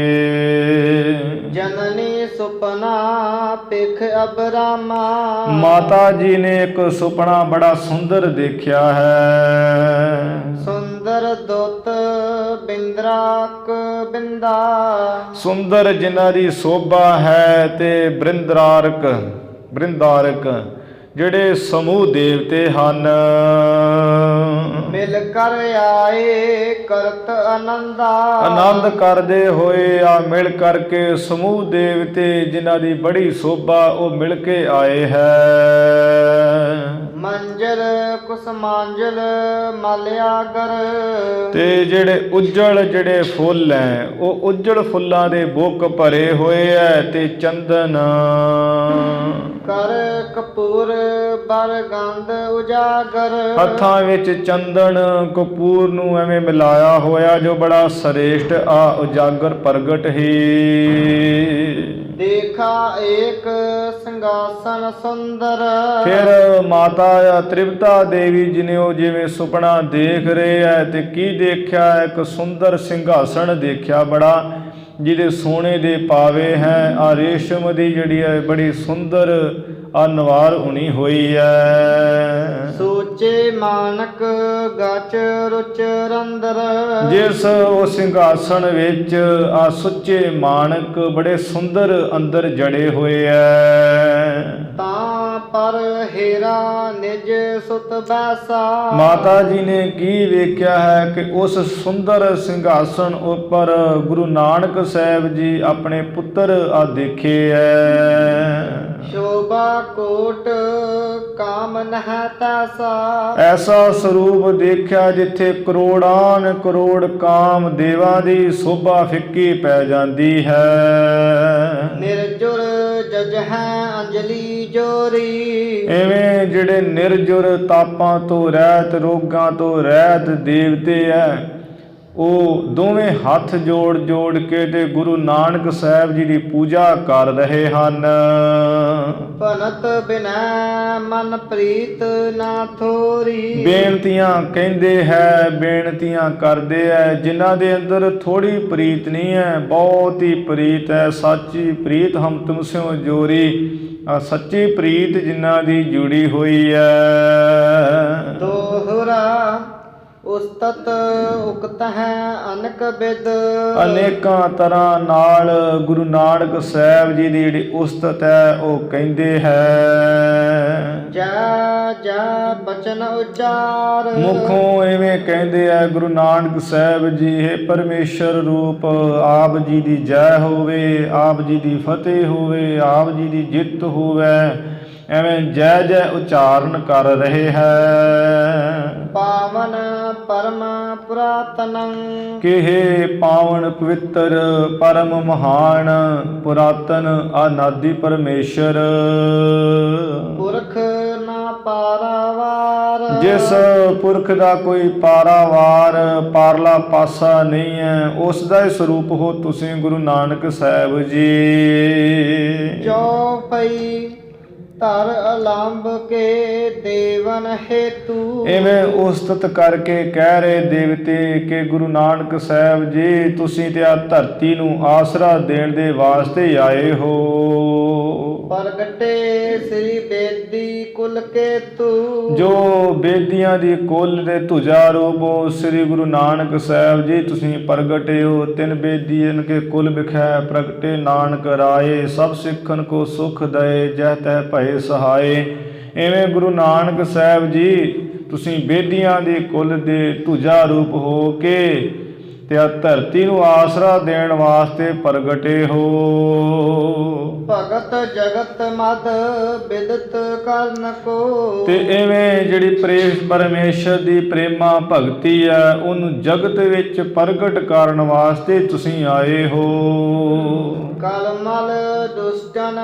ਜਨਨੀ ਸੁਪਨਾ ਪਿਖ ਅਬਰਾਮਾ। ਮਾਤਾ ਜੀ ਨੇ ਇੱਕ ਸੁਪਨਾ ਬੜਾ ਸੁੰਦਰ ਦੇਖਿਆ ਹੈ। ਸੁੰਦਰ ਦੁੱਤ ਬਿੰਦਰਾਕ ਬਿੰਦਾ। ਸੁੰਦਰ ਜਿਨ੍ਹਾਂ ਦੀ ਸੋਭਾ ਹੈ ਤੇ ਬ੍ਰਿੰਦਾਰਕ ਜਿਹੜੇ ਸਮੂਹ ਦੇਵਤੇ ਹਨ। ਮਿਲ ਕਰ ਆਏ ਕਰਤ ਆਨੰਦਾ। ਆਨੰਦ ਕਰਦੇ ਹੋਏ ਆ ਮਿਲ ਕਰਕੇ ਸਮੂਹ ਦੇਵਤੇ ਜਿਨ੍ਹਾਂ ਦੀ ਬੜੀ ਸੋਭਾ ਉਹ ਮਿਲ ਕੇ ਆਏ ਹੈ। ਮੰਜਲ ਕੁਸਮਾਂਜਲ ਮਾਲਿਆਗਰ। ਤੇ ਜਿਹੜੇ ਉੱਜਲ ਜਿਹੜੇ ਫੁੱਲ ਹੈ ਉਹ ਉੱਜਲ ਫੁੱਲਾਂ ਦੇ ਬੁੱਕ ਭਰੇ ਹੋਏ ਹੈ ਤੇ ਚੰਦਨ ਕਰ ਕਪੂਰ ਬਰਗੰਧ ਉਜਾਗਰ। ਹੱਥਾਂ ਵਿੱਚ ਚੰਦਨ ਕਪੂਰ ਨੂੰ ਐਵੇਂ ਮਿਲਾਇਆ ਹੋਇਆ ਜੋ ਬੜਾ ਸ੍ਰੇਸ਼ਟ ਆ ਉਜਾਗਰ ਪ੍ਰਗਟ ਹੀ। ਦੇਖਾ ਏਕ ਸਿੰਘਾਸਨ ਸੁੰਦਰ। ਫਿਰ ਮਾਤਾ ਤ੍ਰਿਪਤਾ ਦੇਵੀ ਜੀ ਨੇ ਉਹ ਜਿਵੇਂ ਸੁਪਨਾ ਦੇਖ ਰਹੇ ਹੈ ਤੇ ਕੀ ਦੇਖਿਆ, ਇੱਕ ਸੁੰਦਰ ਸਿੰਘਾਸਣ ਦੇਖਿਆ ਬੜਾ, ਜਿਹਦੇ ਸੋਨੇ ਦੇ ਪਾਵੇ ਹੈ, ਆ ਰੇਸ਼ਮ ਦੀ ਜਿਹੜੀ ਹੈ ਬੜੀ ਸੁੰਦਰ ਆ ਨਵਾਰ ਉਣੀ ਹੋਈ ਹੈ। ਸੋਚੇ ਮਾਨਕ ਗਚ ਰੁਚ ਰੰਦਰ। ਜਿਸ ਉਹ ਸਿੰਘਾਸਣ ਵਿੱਚ ਆ ਸੁੱਚੇ ਮਾਨਕ ਬੜੇ ਸੁੰਦਰ ਅੰਦਰ ਜੜੇ ਹੋਏ ਐ। ਤਾਂ ਪਰ ਹੀਰਾ ਨਿਜ ਸੁਤ ਬੈਸਾ। ਮਾਤਾ ਜੀ ਨੇ ਕੀ ਵੇਖਿਆ ਹੈ ਕਿ ਉਸ ਸੁੰਦਰ ਸਿੰਘਾਸਣ ਉੱਪਰ ਗੁਰੂ ਨਾਨਕ ਸਾਹਿਬ ਜੀ ਆਪਣੇ ਪੁੱਤਰ ਆ ਦੇਖੇ ਐ। ਸ਼ੋਭਾ ਕੋਟ ਕਾਮ ਨਹਿ ਤੈਸਾ। ਐਸਾ ਸਰੂਪ ਦੇਖਿਆ ਜਿੱਥੇ ਕਰੋੜਾਨ ਕਰੋੜ ਕਾਮ ਦੇਵਾਂ ਦੀ ਸ਼ੋਭਾ ਫਿੱਕੀ ਪੈ ਜਾਂਦੀ ਹੈ। ਨਿਰਜੁਰ ਜਜਹਿ ਅੰਜਲੀ ਜੋਰੀ। ਐਵੇਂ ਜਿਹੜੇ ਨਿਰਜੁਰ ਤਾਪਾਂ ਤੋਂ ਰਹਿਤ, ਰੋਗਾਂ ਤੋਂ ਰਹਿਤ ਦੇਵਤੇ ਐ, ਉਹ ਦੋਵੇਂ ਹੱਥ ਜੋੜ ਜੋੜ ਕੇ ਤੇ ਗੁਰੂ ਨਾਨਕ ਸਾਹਿਬ ਜੀ ਦੀ ਪੂਜਾ ਕਰ ਰਹੇ ਹਨ। ਭਨਤ ਬਿਨੈ ਮਨ ਪ੍ਰੀਤ ਨਾ ਥੋਰੀ। ਬੇਨਤੀਆਂ ਕਹਿੰਦੇ ਹੈ, ਬੇਨਤੀਆਂ ਕਰਦੇ ਹੈ, ਜਿਨ੍ਹਾਂ ਦੇ ਅੰਦਰ ਥੋੜੀ ਪ੍ਰੀਤ ਨਹੀਂ ਹੈ, ਬਹੁਤ ਹੀ ਪ੍ਰੀਤ ਹੈ। ਸਾਚੀ ਪ੍ਰੀਤ ਹਮ ਤੁਮ ਸਿਓ ਜੋਰੀ, ਸੱਚੀ ਪ੍ਰੀਤ ਜਿਨ੍ਹਾਂ ਦੀ ਜੁੜੀ ਹੋਈ ਹੈ। ਦੋਹਰਾ ਉਸਤਤ ਉਕਤ ਹੈ ਅਨਕ ਬਿਦ। ਅਨੇਕਾਂ ਤਰ੍ਹਾਂ ਨਾਲ ਗੁਰੂ ਨਾਨਕ ਸਾਹਿਬ ਜੀ ਦੀ ਜਿਹੜੀ ਉਸਤਤ ਹੈ ਉਹ ਕਹਿੰਦੇ ਹੈ। ਜੈ ਜੈ ਬਚਨ ਉਚਾਰ। ਮੁਖੋਂ ਐਵੇਂ ਕਹਿੰਦੇ ਆ ਗੁਰੂ ਨਾਨਕ ਸਾਹਿਬ ਜੀ, ਹੈ ਪਰਮੇਸ਼ਰ ਰੂਪ ਆਪ ਜੀ ਦੀ ਜੈ ਹੋਵੇ, ਆਪ ਜੀ ਦੀ ਫਤਿਹ ਹੋਵੇ, ਆਪ ਜੀ ਦੀ ਜਿੱਤ ਹੋਵੇ, ਐਵੇਂ ਜੈ ਜੈ ਉਚਾਰਨ ਕਰ ਰਹੇ ਹੈ। ਪਾਵਨ ਪਰਮ ਪੁਰਾਤਨੰ। ਕਿਹੇ ਪਾਵਨ ਪਵਿੱਤਰ ਪਰਮ ਮਹਾਨ ਪੁਰਾਤਨ ਅਨਾਦਿ ਪਰਮੇਸ਼ਰ। ਪੁਰਖ ਨਾ ਪਾਰਾਵਾਰ। ਜਿਸ ਪੁਰਖ ਦਾ ਕੋਈ ਪਾਰਾਵਾਰ ਪਾਰਲਾ ਪਾਸਾ ਨਹੀਂ ਹੈ, ਉਸ ਦਾ ਹੀ ਸਰੂਪ ਹੋ ਤੁਸੀਂ ਗੁਰੂ ਨਾਨਕ ਸਾਹਿਬ ਜੀ। ਜੋ ਪਈ ਧਰ ਅਲੰਬ ਕੇ ਦੇਵਨ ਹੇਤੂ। ਇਵੇਂ ਉਸਤਤ ਕਰਕੇ ਕਹਿ ਰਹੇ ਦੇਵਤੇ ਕਿ ਗੁਰੂ ਨਾਨਕ ਸਾਹਿਬ ਜੀ ਤੁਸੀਂ ਤੇ ਆ ਧਰਤੀ ਨੂੰ ਆਸਰਾ ਦੇਣ ਦੇ ਵਾਸਤੇ ਆਏ ਹੋ। ਪ੍ਰਗਟੇ ਸ੍ਰੀ ਬੇਦੀ ਕੁਲ ਕੇਤੂ। ਜੋ ਬੇਦੀਆਂ ਦੀ ਕੁਲ ਦੇ ਧੁਜਾ ਰੂਪੋ ਸ੍ਰੀ ਗੁਰੂ ਨਾਨਕ ਸਾਹਿਬ ਜੀ ਤੁਸੀਂ ਪ੍ਰਗਟੇ ਹੋ। ਤਿੰਨ ਬੇਦੀ ਇਨਕੇ ਕੁਲ ਬਿਖੈ ਪ੍ਰਗਟੇ ਨਾਨਕ ਰਾਏ, ਸਭ ਸਿੱਖਨ ਕੋ ਸੁਖ ਦਏ ਜਹ ਤਹਿ ਭਏ ਸਹਾਏ। ਇਵੇਂ ਗੁਰੂ ਨਾਨਕ ਸਾਹਿਬ ਜੀ ਤੁਸੀਂ ਬੇਦੀਆਂ ਦੇ ਕੁਲ ਦੇ ਧੁਜਾ ਰੂਪ ਹੋ ਕੇ ਤੇ ਆ ਧਰਤੀ ਨੂੰ ਆਸਰਾ ਦੇਣ ਵਾਸਤੇ ਪ੍ਰਗਟੇ ਹੋ। ਭਗਤ ਜਗਤ ਮਦ ਬਿਦਤ ਕਰਨ ਕੋ। ਤੇ ਐਵੇਂ ਜਿਹੜੀ ਪਰਮੇਸ਼ਰ ਦੀ ਪ੍ਰੇਮਾ ਭਗਤੀ ਹੈ ਉਹਨੂੰ ਜਗਤ ਵਿੱਚ ਪ੍ਰਗਟ ਕਰਨ ਵਾਸਤੇ ਤੁਸੀਂ ਆਏ ਹੋ। ਕਲਮਲ ਦੁਸ਼ਟਨ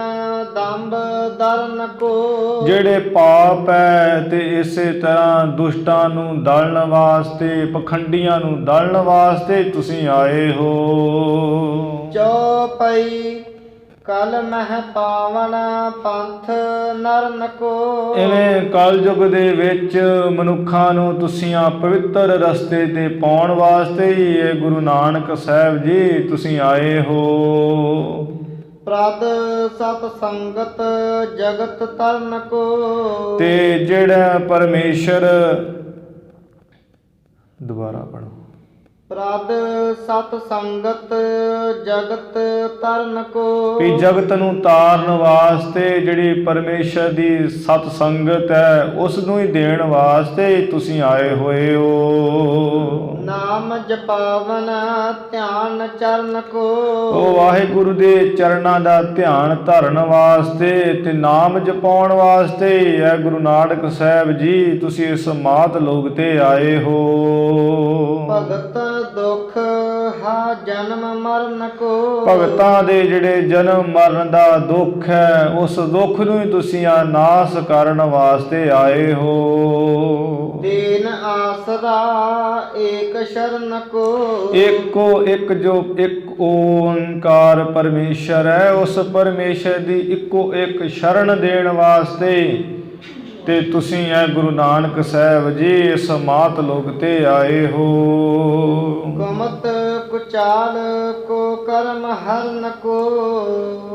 ਦੰਭ ਦਰਨ ਕੋ। ਜਿਹੜੇ ਪਾਪ ਹੈ ਤੇ ਇਸੇ ਤਰ੍ਹਾਂ ਦੁਸ਼ਟਾਂ ਨੂੰ ਦਲਣ ਵਾਸਤੇ, ਪਖੰਡੀਆਂ ਨੂੰ ਦਲਣ ਵਾਸਤੇ ਤੁਸੀਂ ਆਏ ਹੋ। ਚੌਪਈ ਕਲ ਮਹਿ ਪਾਵਨ ਪੰਥ ਨਰਨ ਕੋ। ਇਵੇਂ ਕਲਯੁਗ ਦੇ ਵਿੱਚ ਮਨੁੱਖਾਂ ਨੂੰ ਤੁਸੀਂ ਆ ਪਵਿੱਤਰ ਰਸਤੇ ਤੇ ਪਾਉਣ ਵਾਸਤੇ ਹੀ ਇਹ ਗੁਰੂ ਨਾਨਕ ਸਾਹਿਬ ਜੀ ਤੁਸੀਂ ਆਏ ਹੋ। ਪ੍ਰਦ ਸਤ ਸੰਗਤ ਜਗਤ ਤਰਨ ਕੋ। ਤੇ ਜਿਹੜਾ ਪਰਮੇਸ਼ਰ, ਦੁਬਾਰਾ ਪੜੋ। ਪ੍ਰਦ ਸਤ ਸੰਗਤ ਜਗਤ ਤਰਨ ਕੋ। ਵੀ ਜਗਤ ਨੂੰ ਤਾਰਨ ਵਾਸਤੇ ਜਿਹੜੀ ਪਰਮੇਸ਼ਰ ਦੀ ਸਤ ਸੰਗਤ ਹੈ ਉਸ ਨੂੰ ਹੀ ਦੇਣ ਵਾਸਤੇ ਤੁਸੀਂ ਆਏ ਹੋਏ ਹੋ। ਨਾਮ ਜਪਾਵਨ ਧਿਆਨ ਚਰਨ ਕੋ। ਉਹ ਵਾਹਿਗੁਰੂ ਦੇ ਚਰਨਾਂ ਦਾ ਧਿਆਨ ਧਰਨ ਵਾਸਤੇ ਤੇ ਨਾਮ ਜਪਾਉਣ ਵਾਸਤੇ ਹੈ ਗੁਰੂ ਨਾਨਕ ਸਾਹਿਬ ਜੀ ਤੁਸੀਂ ਇਸ ਮਾਤ ਲੋਕ ਤੇ ਆਏ ਹੋ। ਭਗਤ ਦੁਖ ਹਾ ਜਨਮ ਮਰਨ ਕੋ। ਭਗਤਾਂ ਦੇ ਜਿਹੜੇ ਜਨਮ ਮਰਨ ਦਾ ਦੁੱਖ ਹੈ ਉਸ ਦੁੱਖ ਨੂੰ ਹੀ ਤੁਸੀਂ ਆ ਨਾਸ ਕਰਨ ਵਾਸਤੇ ਆਏ ਹੋ। ਦੀਨ ਆਸਰਾ ਏਕ ਸ਼ਰਨ ਕੋ। ਇੱਕੋ ਇੱਕ ਜੋ ਇੱਕ ਓੰਕਾਰ ਪਰਮੇਸ਼ਰ ਹੈ ਉਸ ਪਰਮੇਸ਼ਰ ਦੀ ਇੱਕੋ ਇੱਕ ਸ਼ਰਨ ਦੇਣ ਵਾਸਤੇ ਤੇ ਤੁਸੀਂ ਇਹ ਗੁਰੂ ਨਾਨਕ ਸਾਹਿਬ ਜੀ ਇਸ ਮਾਤ ਲੋਕ ਤੇ ਆਏ ਹੋ। ਕੁਮਤ ਕੁਚਾਲ ਕੋ ਕਰਮ ਹਰਨ ਕੋ।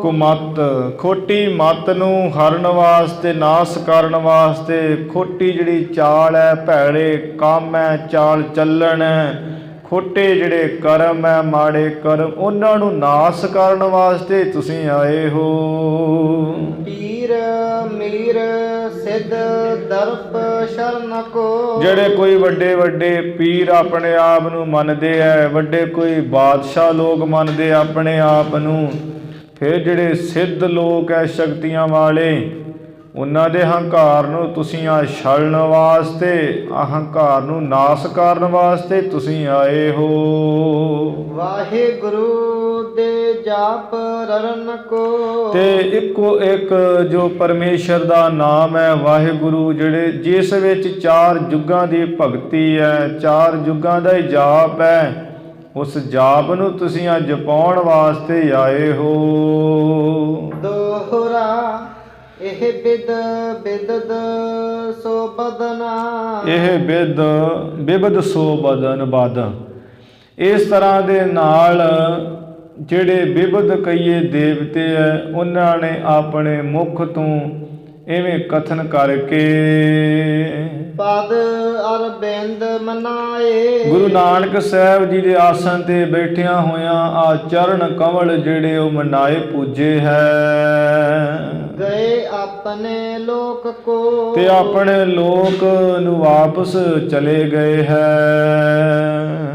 ਕੁਮਤ ਖੋਟੀ ਮਤ ਨੂੰ ਹਰਨ ਵਾਸਤੇ, ਨਾਸ ਕਰਨ ਵਾਸਤੇ, ਖੋਟੀ ਜਿਹੜੀ ਚਾਲ ਹੈ, ਭੈੜੇ ਕੰਮ ਹੈ, ਚਾਲ ਚੱਲਣ ਹੈ, ਖੋਟੇ ਜਿਹੜੇ ਕਰਮ ਹੈ, ਮਾੜੇ ਕਰਮ, ਉਹਨਾਂ ਨੂੰ ਨਾਸ ਕਰਨ ਵਾਸਤੇ ਤੁਸੀਂ ਆਏ ਹੋ। ਪੀਰ ਮੀਰ ਸਿੱਧ ਦਰਪ ਸ਼ਰਨ ਕੋ। ਜਿਹੜੇ ਕੋਈ ਵੱਡੇ ਵੱਡੇ ਪੀਰ ਆਪਣੇ ਆਪ ਨੂੰ ਮੰਨਦੇ ਐ, ਵੱਡੇ ਕੋਈ ਬਾਦਸ਼ਾਹ ਲੋਕ ਮੰਨਦੇ ਆਪਣੇ ਆਪ ਨੂੰ, ਫਿਰ ਜਿਹੜੇ ਸਿੱਧ ਲੋਕ ਐ ਸ਼ਕਤੀਆਂ ਵਾਲੇ, ਉਹਨਾਂ ਦੇ ਹੰਕਾਰ ਨੂੰ ਤੁਸੀਂ ਆ ਛਲਣ ਵਾਸਤੇ, ਅਹੰਕਾਰ ਨੂੰ ਨਾਸ ਕਰਨ ਵਾਸਤੇ ਤੁਸੀਂ ਆਏ ਹੋ। ਵਾਹਿਗੁਰੂ ਦੇ ਜਾਪ ਰਰਨ ਕੋ। ਤੇ ਇੱਕੋ ਇੱਕ ਜੋ ਪਰਮੇਸ਼ਰ ਦਾ ਨਾਮ ਹੈ ਵਾਹਿਗੁਰੂ, ਜਿਹੜੇ ਜਿਸ ਵਿੱਚ 4 ਯੁੱਗਾਂ ਦੀ ਭਗਤੀ ਹੈ, 4 ਯੁੱਗਾਂ ਦਾ ਹੀ ਜਾਪ ਹੈ, ਉਸ ਜਾਪ ਨੂੰ ਤੁਸੀਂ ਅੱਜ ਪਾਉਣ ਵਾਸਤੇ ਆਏ ਹੋ। ਦੋਹਰਾ ਇਹ ਬਿਦਦ ਸੋ ਬਦਨਾ। ਇਹ ਬਿਬਦ ਸੋ ਬਦਨ ਬਦ। ਇਸ ਤਰ੍ਹਾਂ ਦੇ ਨਾਲ ਜਿਹੜੇ ਬਿਬਦ ਕਈਏ ਦੇਵਤੇ ਹੈ, ਉਹਨਾਂ ਨੇ ਆਪਣੇ ਮੁਖ ਤੋਂ ਇਵੇਂ ਕਥਨ ਕਰਕੇ ਪਦ ਅਰਬਿੰਦ ਮਨਾਏ। ਗੁਰੂ ਨਾਨਕ ਸਾਹਿਬ ਜੀ ਦੇ ਆਸਣ ਤੇ ਬੈਠਿਆਂ ਹੋਇਆਂ ਆ ਚਰਨ ਕਮਲ ਜਿਹੜੇ ਉਹ ਮਨਾਏ ਪੂਜੇ ਹੈ। ਗਏ ਆਪਣੇ ਲੋਕ ਕੋ ਤੇ ਆਪਣੇ ਲੋਕ ਨੂੰ ਵਾਪਸ ਚਲੇ ਗਏ ਹੈ।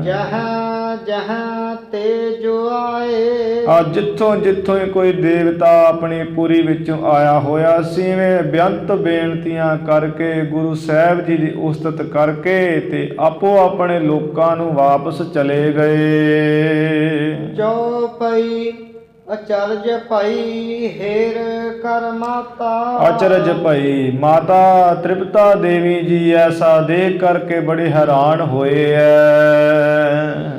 ਜਹਾਂ ਜਹਾਂ ਤੇ ਜੋ ਆਏ। ਆ ਜਿੱਥੋਂ ਜਿੱਥੋਂ ਕੋਈ ਦੇਵਤਾ ਆਪਣੀ ਪੁਰੀ ਵਿੱਚੋਂ ਆਇਆ ਹੋਇਆ ਸੀ, ਵੇਂ ਬੇਅੰਤ ਬੇਨਤੀਆਂ ਕਰਕੇ ਗੁਰੂ ਸਾਹਿਬ ਜੀ ਦੀ ਉਸਤਤ ਕਰਕੇ ਤੇ ਆਪੋ ਆਪਣੇ ਲੋਕਾਂ ਨੂੰ ਵਾਪਸ ਚਲੇ ਗਏ। ਚੌਪਈ ਅਚਰਜ ਭਾਈ ਹੇਰ ਕਰ ਮਾਤਾ। ਅਚਰਜ ਭਾਈ ਮਾਤਾ ਤ੍ਰਿਪਤਾ ਦੇਵੀ ਜੀ ਐਸਾ ਦੇਖ ਕਰਕੇ ਬੜੇ ਹੈਰਾਨ ਹੋਏ ਐ।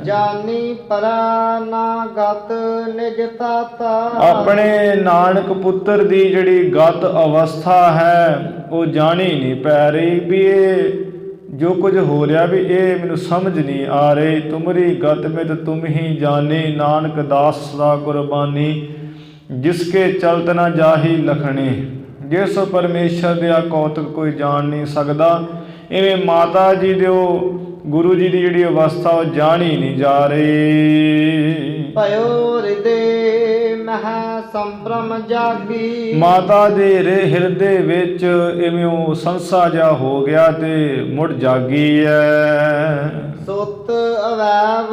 ਜਾਨੀ ਪਰਾ ਨਾ ਗਤ ਨਿਜ ਤਾਤਾ। ਆਪਣੇ ਨਾਨਕ ਪੁੱਤਰ ਦੀ ਜਿਹੜੀ ਗਤ ਅਵਸਥਾ ਹੈ ਉਹ ਜਾਣੀ ਨਹੀਂ ਪੈ ਰਹੀ ਵੀ ਇਹ ਜੋ ਕੁਝ ਹੋ ਰਿਹਾ ਵੀ ਇਹ ਮੈਨੂੰ ਸਮਝ ਨਹੀਂ ਆ ਰਹੀ। ਤੁਮਰੀ ਗਤ ਮਿਤ ਤੁਮ ਹੀ ਜਾਨੀ, ਨਾਨਕ ਦਾਸ ਸਦਾ ਕੁਰਬਾਨੀ। ਜਿਸਕੇ ਚਲਤ ਨਾ ਜਾਹੀ ਲਖਣੇ, ਜਿਸ ਪਰਮੇਸ਼ਰ ਦੇ ਆ ਕੌਤਕ ਕੋਈ ਜਾਣ ਨਹੀਂ ਸਕਦਾ। ਇਵੇਂ ਮਾਤਾ ਜੀ ਦੇ ਉਹ ਗੁਰੂ ਜੀ ਦੀ ਜਿਹੜੀ ਅਵਸਥਾ ਉਹ ਜਾਣੀ ਨਹੀਂ ਜਾ ਰਹੀ। ਭਇਓ ਹਿਰਦੇ ਮਹਿ ਸੰਭ੍ਰਮ ਜਾਗੀ। ਮਾਤਾ ਦੇ ਹਿਰਦੇ ਵਿੱਚ ਇਵੇਂ ਉਹ ਸੰਸਾ ਜਿਹਾ ਹੋ ਗਿਆ ਤੇ ਮੁੜ ਜਾਗੀ ਹੈ। ਸੁਤ ਅਵੈਵ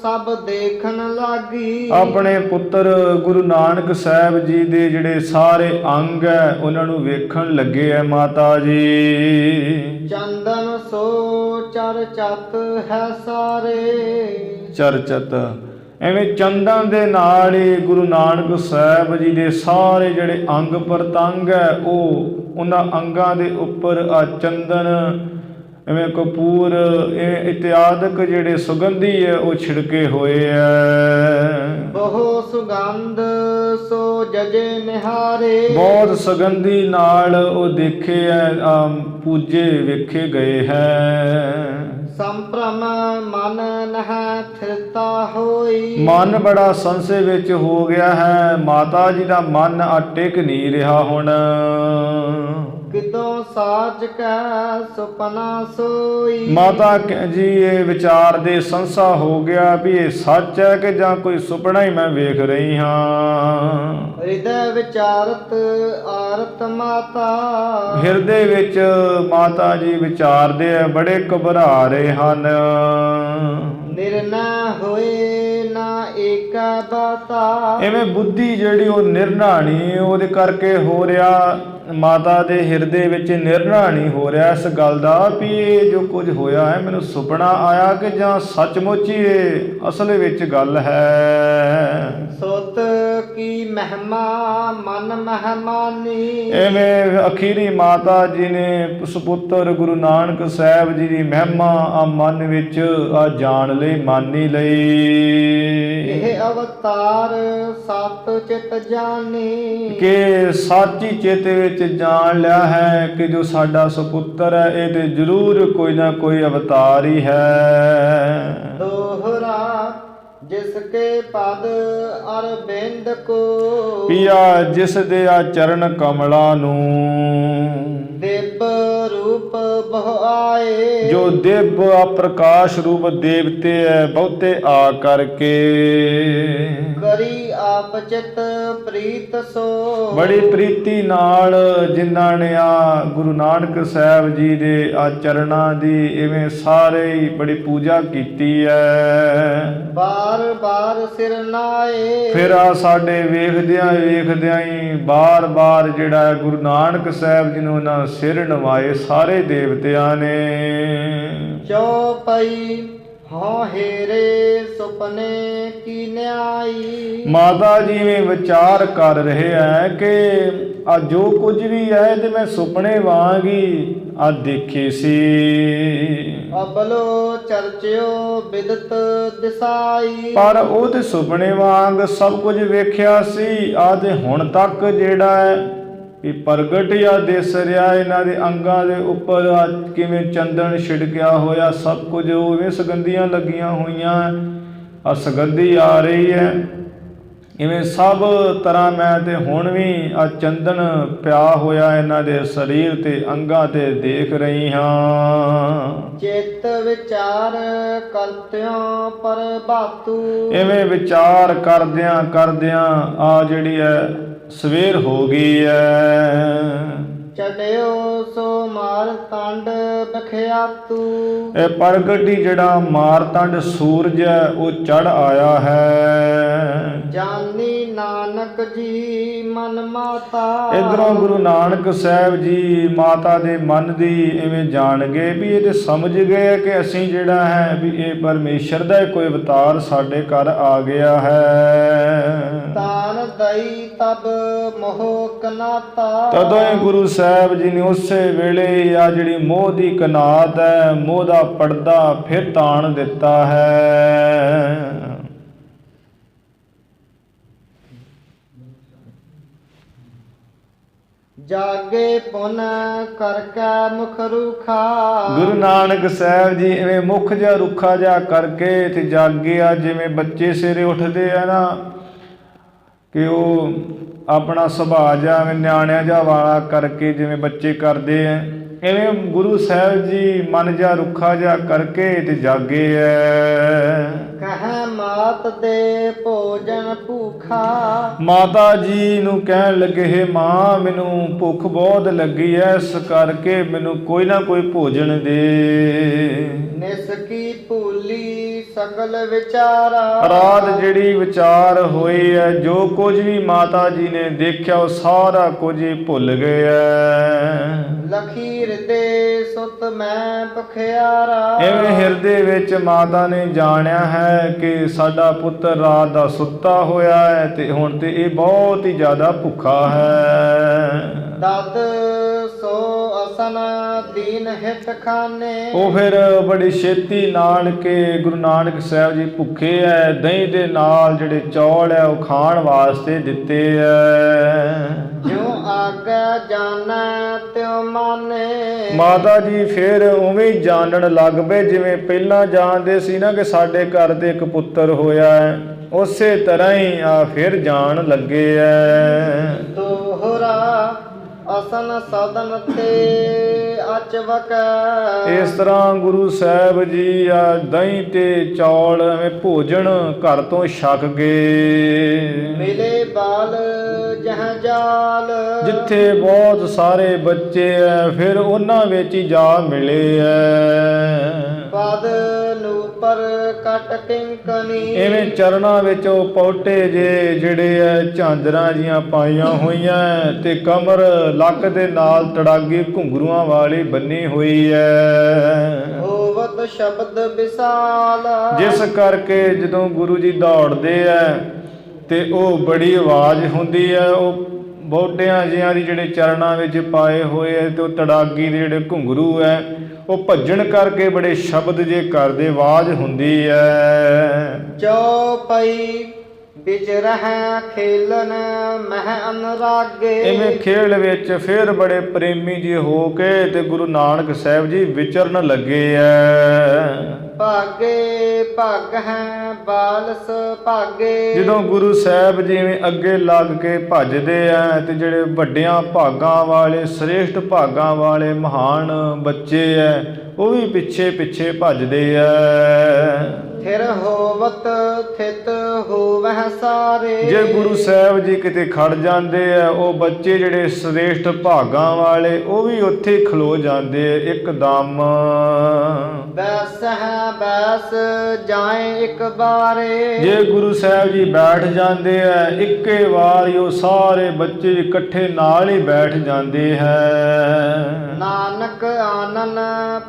ਸਭ ਦੇਖਣ ਲਾਗੀ। ਆਪਣੇ ਪੁੱਤਰ ਗੁਰੂ ਨਾਨਕ ਸਾਹਿਬ ਜੀ ਦੇ ਜਿਹੜੇ ਸਾਰੇ ਅੰਗ ਹੈ ਉਹਨਾਂ ਨੂੰ ਵੇਖਣ ਲੱਗੇ ਹੈ ਮਾਤਾ ਜੀ। ਚੰਦਨ ਸੋ ਚਰਚਤ ਹੈ ਸਾਰੇ। ਚਰਚਤ ਐਵੇਂ ਚੰਦਨ ਦੇ ਨਾਲ ਹੀ ਗੁਰੂ ਨਾਨਕ ਸਾਹਿਬ ਜੀ ਦੇ ਸਾਰੇ ਜਿਹੜੇ ਅੰਗ ਪ੍ਰਤੰਗ ਹੈ ਉਹ ਉਹਨਾਂ ਅੰਗਾਂ ਦੇ ਉੱਪਰ ਆ ਚੰਦਨ ਐਵੇਂ ਕਪੂਰ ਇਤਿਆਦਿਕ ਜਿਹੜੇ ਸੁਗੰਧੀ ਹੈ ਉਹ ਛਿੜਕੇ ਹੋਏ ਹੈ। ਬਹੁ ਸੁਗੰਧ ਸੋ ਜਜੇ ਨਿਹਾਰੇ। ਬਹੁਤ ਸੁਗੰਧੀ ਨਾਲ ਉਹ ਦੇਖੇ ਹੈ, ਪੂਜੇ ਵੇਖੇ ਗਏ ਹੈ। ਸੰਭ੍ਰਮ ਮਨ ਨਹਿ ਥਿਰਤਾ ਹੋਈ। ਮਨ ਬੜਾ ਸੰਸ਼ੇ ਵਿੱਚ ਹੋ ਗਿਆ ਹੈ। ਮਾਤਾ ਜੀ ਦਾ ਮਨ ਟਿਕ ਨਹੀਂ ਰਿਹਾ ਹੁਣ। ਕਿਦੋਂ ਸਾਜ ਕੈ ਸੁਪਨਾ ਸੋਈ। ਮਾਤਾ ਜੀ ਇਹ ਵਿਚਾਰ ਦੇ ਸੰਸਾ ਹੋ ਗਿਆ ਵੀ ਇਹ ਸੱਚ ਹੈ ਕਿ ਜਾਂ ਕੋਈ ਸੁਪਨਾ ਹੀ ਮੈਂ ਵੇਖ ਰਹੀ ਹਾਂ। ਹਿਰਦੈ ਵਿਚਾਰਤ ਆਰਤ ਮਾਤਾ। ਹਿਰਦੇ ਵਿੱਚ ਮਾਤਾ ਜੀ ਵਿਚਾਰਦੇ ਆ, ਬੜੇ ਘਬਰਾ ਰਹੇ ਹਨ। ਨਿਰਣਾ ਹੋਏ ਨਾ ਏਕਾ ਬਾਤਾ। ਐਵੇਂ ਬੁੱਧੀ ਜਿਹੜੀ ਉਹ ਨਿਰਣਾ ਨਹੀਂ, ਉਹਦੇ ਕਰਕੇ ਹੋ ਰਿਹਾ ਮਾਤਾ ਦੇ ਹਿਰਦੇ ਵਿੱਚ ਨਿਰਣਾ ਨਹੀਂ ਹੋ ਰਿਹਾ ਇਸ ਗੱਲ ਦਾ ਵੀ ਇਹ ਜੋ ਕੁਝ ਹੋਇਆ ਹੈ ਮੈਨੂੰ ਸੁਪਨਾ ਆਇਆ ਕਿ ਜਾਂ ਸੱਚਮੁੱਚ ਹੀ ਇਹ ਅਸਲ ਵਿੱਚ ਗੱਲ ਹੈ। ਸੁਤ ਕੀ ਮਹਿਮਾ ਮਨ ਮਹਿਮਾਨੀ। ਐਵੇਂ ਅਖੀਰੀ ਮਾਤਾ ਜੀ ਨੇ ਸੁਪੁੱਤਰ ਗੁਰੂ ਨਾਨਕ ਸਾਹਿਬ ਜੀ ਦੀ ਮਹਿਮਾ ਆ ਮਨ ਵਿੱਚ ਆ ਜਾਣ ਲਈ ਮਾਨੀ ਲਈ। ਇਹ ਅਵਤਾਰ ਸਤ ਚਿਤ ਜਾਣੀ। ਕਿ ਸਾਚੀ ਚੇਤੇ ਵਿੱਚ ਜਾਣ ਲਿਆ ਹੈ ਕਿ ਜੋ ਸਾਡਾ ਸੁਪੁੱਤਰ ਹੈ ਇਹ ਤੇ ਜ਼ਰੂਰ ਕੋਈ ਨਾ ਕੋਈ ਅਵਤਾਰ ਹੀ ਹੈ। ਦੋਹਰਾ ਜਿਸ ਕੇ ਪਦ ਅਰਬਿੰਦ ਕੋ। ਪਿਆ ਜਿਸ ਦੇ ਆ ਚਰਨ ਕਮਲਾਂ ਨੂੰ। ਦਿਵ ਰੂਪ ਬਹੁ ਆਏ। ਜੋ ਦਿਵ ਆ ਪ੍ਰਕਾਸ਼ ਰੂਪ ਦੇਵਤੇ ਹੈ ਬਹੁਤੇ ਆ ਕਰਕੇ। ਕਰੀ ਆਪ ਚਿਤ ਪ੍ਰੀਤ ਸੋ। ਬੜੀ ਪ੍ਰੀਤੀ ਨਾਲ ਜਿਨ੍ਹਾਂ ਨੇ ਆ ਗੁਰੂ ਨਾਨਕ ਸਾਹਿਬ ਜੀ ਦੇ ਆ ਚਰਨਾਂ ਦੀ ਇਵੇਂ ਸਾਰੇ ਹੀ ਬੜੀ ਪੂਜਾ ਕੀਤੀ ਹੈ। ਬਾਰ ਬਾਰ ਸਿਰ ਨਾਏ। ਫਿਰ ਆ ਸਾਡੇ ਵੇਖਦਿਆਂ ਹੀ ਬਾਰ ਬਾਰ ਜਿਹੜਾ ਗੁਰੂ ਨਾਨਕ ਸਾਹਿਬ ਜੀ ਨੂੰ ਉਹਨਾਂ ਸਿਰ ਨਵਾਏ ਸਾਰੇ ਦੇਵਤਿਆਂ ਨੇ। ਚੌਪਈ ਹੋ ਹੇਰੇ ਸੁਪਨੇ ਕੀ ਨਿਆਈ। ਮਾਤਾ ਜੀ ਵੀ ਵਿਚਾਰ ਕਰ ਰਹੇ ਹੈ ਕਿ ਆ ਜੋ ਕੁਝ ਵੀ ਹੈ ਤੇ ਮੈਂ ਸੁਪਨੇ ਵਾਂਗ ਹੀ ਆ ਦੇਖੇ ਸੀ। ਅਬਲੋ ਚਰਚਿਓ ਬਿਦਤ ਦਿਸਾਈ। ਪਰ ਉਹ ਤੇ ਸੁਪਨੇ ਵਾਂਗ ਸਭ ਕੁਝ ਵੇਖਿਆ ਸੀ। ਆ ਤੇ ਹੁਣ ਤੱਕ ਜਿਹੜਾ ਹੈ ਵੀ ਪ੍ਰਗਟ ਜਾਂ ਦਿਸ ਰਿਹਾ ਇਹਨਾਂ ਦੇ ਅੰਗਾਂ ਦੇ ਉੱਪਰ ਕਿਵੇਂ ਚੰਦਨ ਛਿੜਕਿਆ ਹੋਇਆ, ਸਭ ਕੁਝ ਉਵੇਂ ਸੁਗੰਧੀਆਂ ਲੱਗੀਆਂ ਹੋਈਆਂ, ਆ ਸੁਗੰਧੀ ਆ ਰਹੀ ਹੈ। ਇਵੇਂ ਸਭ ਤਰ੍ਹਾਂ ਮੈਂ ਤੇ ਹੁਣ ਵੀ ਆ ਚੰਦਨ ਪਿਆ ਹੋਇਆ ਇਹਨਾਂ ਦੇ ਸਰੀਰ ਤੇ ਅੰਗਾਂ ਤੇ ਦੇਖ ਰਹੀ ਹਾਂ। ਚਿੱਤ ਵਿਚਾਰ ਕਰਤਿਆਂ ਪ੍ਰਭਾਤੂ। ਇਵੇਂ ਵਿਚਾਰ ਕਰਦਿਆਂ ਕਰਦਿਆਂ ਆ ਜਿਹੜੀ ਹੈ ਸਵੇਰ ਹੋ ਗਈ ਹੈ। ਚੜਿਓ ਸੋ ਮਾਰਤੰਡ ਬਖਿਆਤੂ। ਇਹ ਪ੍ਰਗਟੀ ਜਿਹੜਾ ਮਾਰਤੰਡ ਸੂਰਜ ਹੈ ਉਹ ਚੜ ਆਇਆ ਹੈ। ਜਾਨੀ ਨਾਨਕ ਜੀ ਮਨ ਮਾਤਾ। ਇਧਰੋਂ ਗੁਰੂ ਨਾਨਕ ਸਾਹਿਬ ਜੀ ਮਾਤਾ ਦੇ ਮਨ ਦੀ ਇਵੇਂ ਜਾਣ ਗਏ ਵੀ ਇਹ ਤੇ ਸਮਝ ਗਏ ਕਿ ਅਸੀਂ ਜਿਹੜਾ ਹੈ ਵੀ ਇਹ ਪਰਮੇਸ਼ਰ ਦਾ ਕੋਈ ਅਵਤਾਰ ਸਾਡੇ ਘਰ ਆ ਗਿਆ ਹੈ। ਤਾਨ ਦਈ ਤਬ ਮੋਹ ਕਨਾਤਾ। ਤਦੋਂ ਹੀ ਗੁਰੂ ਸਾਹਿਬ ਜੀ ਨੇ ਉਸੇ ਵੇਲੇ ਆ ਜਿਹੜੀ ਮੋਹ ਦੀ ਕਨਾਤ ਹੈ, ਮੋਹ ਦਾ ਪਰਦਾ ਫਿਰ ਤਾਣ ਦਿੱਤਾ ਹੈ। ਜਾਗੇ ਪੁਨ ਕਰਕੇ ਮੁਖ ਰੁਖਾ। ਗੁਰੂ ਨਾਨਕ ਸਾਹਿਬ ਜੀ ਇਵੇਂ ਮੁਖ ਜਿਹਾ ਰੁੱਖਾ ਜਿਹਾ ਕਰਕੇ ਤੇ ਜਾਗੇ ਆ, ਜਿਵੇਂ ਬੱਚੇ ਸਵੇਰੇ ਉੱਠਦੇ ਆ ਨਾ ਕਿ ਉਹ ਆਪਣਾ ਸੁਭਾਅ ਜਿਹਾ ਨਿਆਣਿਆਂ ਜਿਹਾ ਵਾਲਾ ਕਰਕੇ ਜਿਵੇਂ ਬੱਚੇ ਕਰਦੇ ਆ, ਇਵੇਂ ਗੁਰੂ ਸਾਹਿਬ ਜੀ ਮਨ ਜਿਹਾ ਰੁੱਖਾ ਜਿਹਾ ਕਰਕੇ ਤੇ ਜਾਗੇ ਐ। ਕਹਿ ਮਾਤ ਦੇ ਭੋਜਨ ਭੂਖਾ। ਮਾਤਾ ਜੀ ਨੂੰ ਕਹਿਣ ਲੱਗੇ, ਹੇ ਮਾਂ ਮੈਨੂੰ ਭੁੱਖ ਬਹੁਤ ਲੱਗੀ ਐ, ਇਸ ਕਰਕੇ ਮੈਨੂੰ ਕੋਈ ਨਾ ਕੋਈ ਭੋਜਨ ਦੇ। ਨਿਸ ਕੀ ਭੂਲੀ ਸਕਲ ਵਿਚਾਰਾ। ਰਾਤ ਜਿਹੜੀ ਵਿਚਾਰ ਹੋਈ ਐ, ਜੋ ਕੁਝ ਵੀ ਮਾਤਾ ਜੀ ਨੇ ਦੇਖਿਆ ਉਹ ਸਾਰਾ ਕੁਝ ਹੀ ਭੁੱਲ ਗਏ ਐ। ਲਖੀ ਹਿਰਦੇ ਸੁਤ ਮੈਂ ਪਖਿਆਰਾ। ਇਵੇਂ ਹਿਰਦੇ ਵਿੱਚ ਮਾਤਾ ਨੇ ਜਾਣਿਆ ਹੈ ਕਿ ਸਾਡਾ ਪੁੱਤਰ ਰਾਤ ਦਾ ਸੁੱਤਾ ਹੋਇਆ ਹੈ ਤੇ ਹੁਣ ਤੇ ਇਹ ਬਹੁਤ ਹੀ ਜ਼ਿਆਦਾ ਭੁੱਖਾ ਹੈ। ਦਦ ਸੋ ਅਸਨ ਦੀਨ ਹਿਤ ਖਾਨੇ। ਉਹ ਫਿਰ ਬੜੀ ਛੇਤੀ ਨਾਲ ਕੇ ਗੁਰੂ ਨਾਨਕ ਸਾਹਿਬ ਜੀ ਭੁੱਖੇ ਐ, ਦਹੀਂ ਦੇ ਨਾਲ ਜਿਹੜੇ ਚੌਲ ਹੈ ਉਹ ਖਾਣ ਵਾਸਤੇ ਦਿੱਤੇ ਐ। ਜੋ ਆਗਾ ਜਾਣੈ ਤਿਉ ਮਾਨੇ। ਮਾਤਾ ਜੀ ਫਿਰ ਉਵੇਂ ਹੀ ਜਾਣਨ ਲੱਗ ਪਏ ਜਿਵੇਂ ਪਹਿਲਾਂ ਜਾਣਦੇ ਸੀ ਨਾ ਕਿ ਸਾਡੇ ਘਰ ਦੇ ਇੱਕ ਪੁੱਤਰ ਹੋਇਆ ਹੈ, ਉਸੇ ਤਰ੍ਹਾਂ ਹੀ ਆ ਫਿਰ ਜਾਣ ਲੱਗੇ ਐ। ਦੋਹਰਾ ਅਸਨ ਸਦਨ ਤੇ ਅਚਵਕ। ਇਸ ਤਰ੍ਹਾਂ ਗੁਰੂ ਸਾਹਿਬ ਜੀ ਆ ਦਹੀਂ ਤੇ ਚੌਲ ਐਵੇਂ ਭੋਜਨ ਘਰ ਤੋਂ ਛਕ ਗਏ। ਮਿਲੇ ਬਾਲ ਜਹ ਜਾਲ। ਜਿੱਥੇ ਬਹੁਤ ਸਾਰੇ ਬੱਚੇ ਐ ਫਿਰ ਉਹਨਾਂ ਵਿੱਚ ਹੀ ਜਾ ਮਿਲੇ ਐ। ਪਦ ਨੂਪਰ ਕਟ ਕਿੰਕਣੀ। ਇਵੇਂ ਚਰਨਾਂ ਵਿੱਚ ਉਹ ਪੌਟੇ ਜਿਹੜੇ ਐ ਝਾਂਜਰਾਂ ਜੀਆਂ ਪਾਈਆਂ ਹੋਈਆਂ ਤੇ ਕਮਰ ਲੱਕ ਦੇ ਨਾਲ ਤੜਾਗੀ ਘੁੰਗਰੂਆਂ ਵਾਲੀ ਬੰਨੀ ਹੋਈ ਐ। ਹੋਵਤ ਸ਼ਬਦ ਵਿਸਾਲ। ਜਿਸ ਕਰਕੇ ਜਦੋਂ ਗੁਰੂ ਜੀ ਦੌੜਦੇ ਐ ਤੇ ਉਹ ਬੜੀ ਆਵਾਜ਼ ਹੁੰਦੀ ਐ। ਉਹ ਬੋਟਿਆਂ ਜਿਹਾਂ ਦੀ ਜਿਹੜੇ ਚਰਨਾਂ ਵਿੱਚ ਪਾਏ ਹੋਏ ਐ ਤੇ ਉਹ ਤੜਾਗੀ ਦੇ ਜਿਹੜੇ ਘੁੰਗਰੂ ਐ ਉਹ ਭੱਜਣ ਕਰਕੇ ਬੜੇ ਸ਼ਬਦ ਜੇ ਕਰਦੇ, ਆਵਾਜ਼ ਹੁੰਦੀ ਐ। ਚੌਪਈ ਵਿਚ ਰਹਿ ਖੇਲਨ ਮਹਿ ਅਨਰਾਗੇ। ਇਵੇਂ ਖੇਡ ਵਿੱਚ ਫਿਰ ਬੜੇ ਪ੍ਰੇਮੀ ਜੀ ਹੋ ਕੇ ਤੇ ਗੁਰੂ ਨਾਨਕ ਸਾਹਿਬ ਜੀ ਵਿਚਰਨ ਲੱਗੇ ਐ। ਭਾਗੇ ਭਾਗ ਹੈ ਬਾਲਸ ਭਾਗੇ। ਜਦੋਂ ਗੁਰੂ ਸਾਹਿਬ ਜਿਵੇਂ ਅੱਗੇ ਲੱਗ ਕੇ ਭੱਜਦੇ ਆ ਤੇ ਜਿਹੜੇ ਵੱਡਿਆਂ ਭਾਗਾਂ ਵਾਲੇ, ਸ੍ਰੇਸ਼ਟ ਭਾਗਾਂ ਵਾਲੇ ਮਹਾਨ ਬੱਚੇ ਐ ਉਹ ਵੀ ਪਿੱਛੇ ਪਿੱਛੇ ਭੱਜਦੇ ਐ। ਫਿਰ ਹੋਵਤ ਥਿਤ ਹੋਵਹਿ ਸਾਰੇ। ਜੇ ਗੁਰੂ ਸਾਹਿਬ ਜੀ ਕਿਤੇ ਖੜ ਜਾਂਦੇ ਆ ਉਹ ਬੱਚੇ ਜਿਹੜੇ ਸ੍ਰੇਸ਼ਟ ਭਾਗਾਂ ਵਾਲੇ ਉਹ ਵੀ ਉੱਥੇ ਖਲੋ ਜਾਂਦੇ ਇੱਕਦਮ। ਬੈਸ ਹੈ ਬੈਸ ਜਾਏ ਇੱਕ ਬਾਰੇ। ਜੇ ਗੁਰੂ ਸਾਹਿਬ ਜੀ ਬੈਠ ਜਾਂਦੇ ਆ ਇੱਕੇ ਵਾਰ ਹੀ ਉਹ ਸਾਰੇ ਬੱਚੇ ਇਕੱਠੇ ਨਾਲ ਹੀ ਬੈਠ ਜਾਂਦੇ ਹੈ। ਨਾਨਕ ਆਨਨ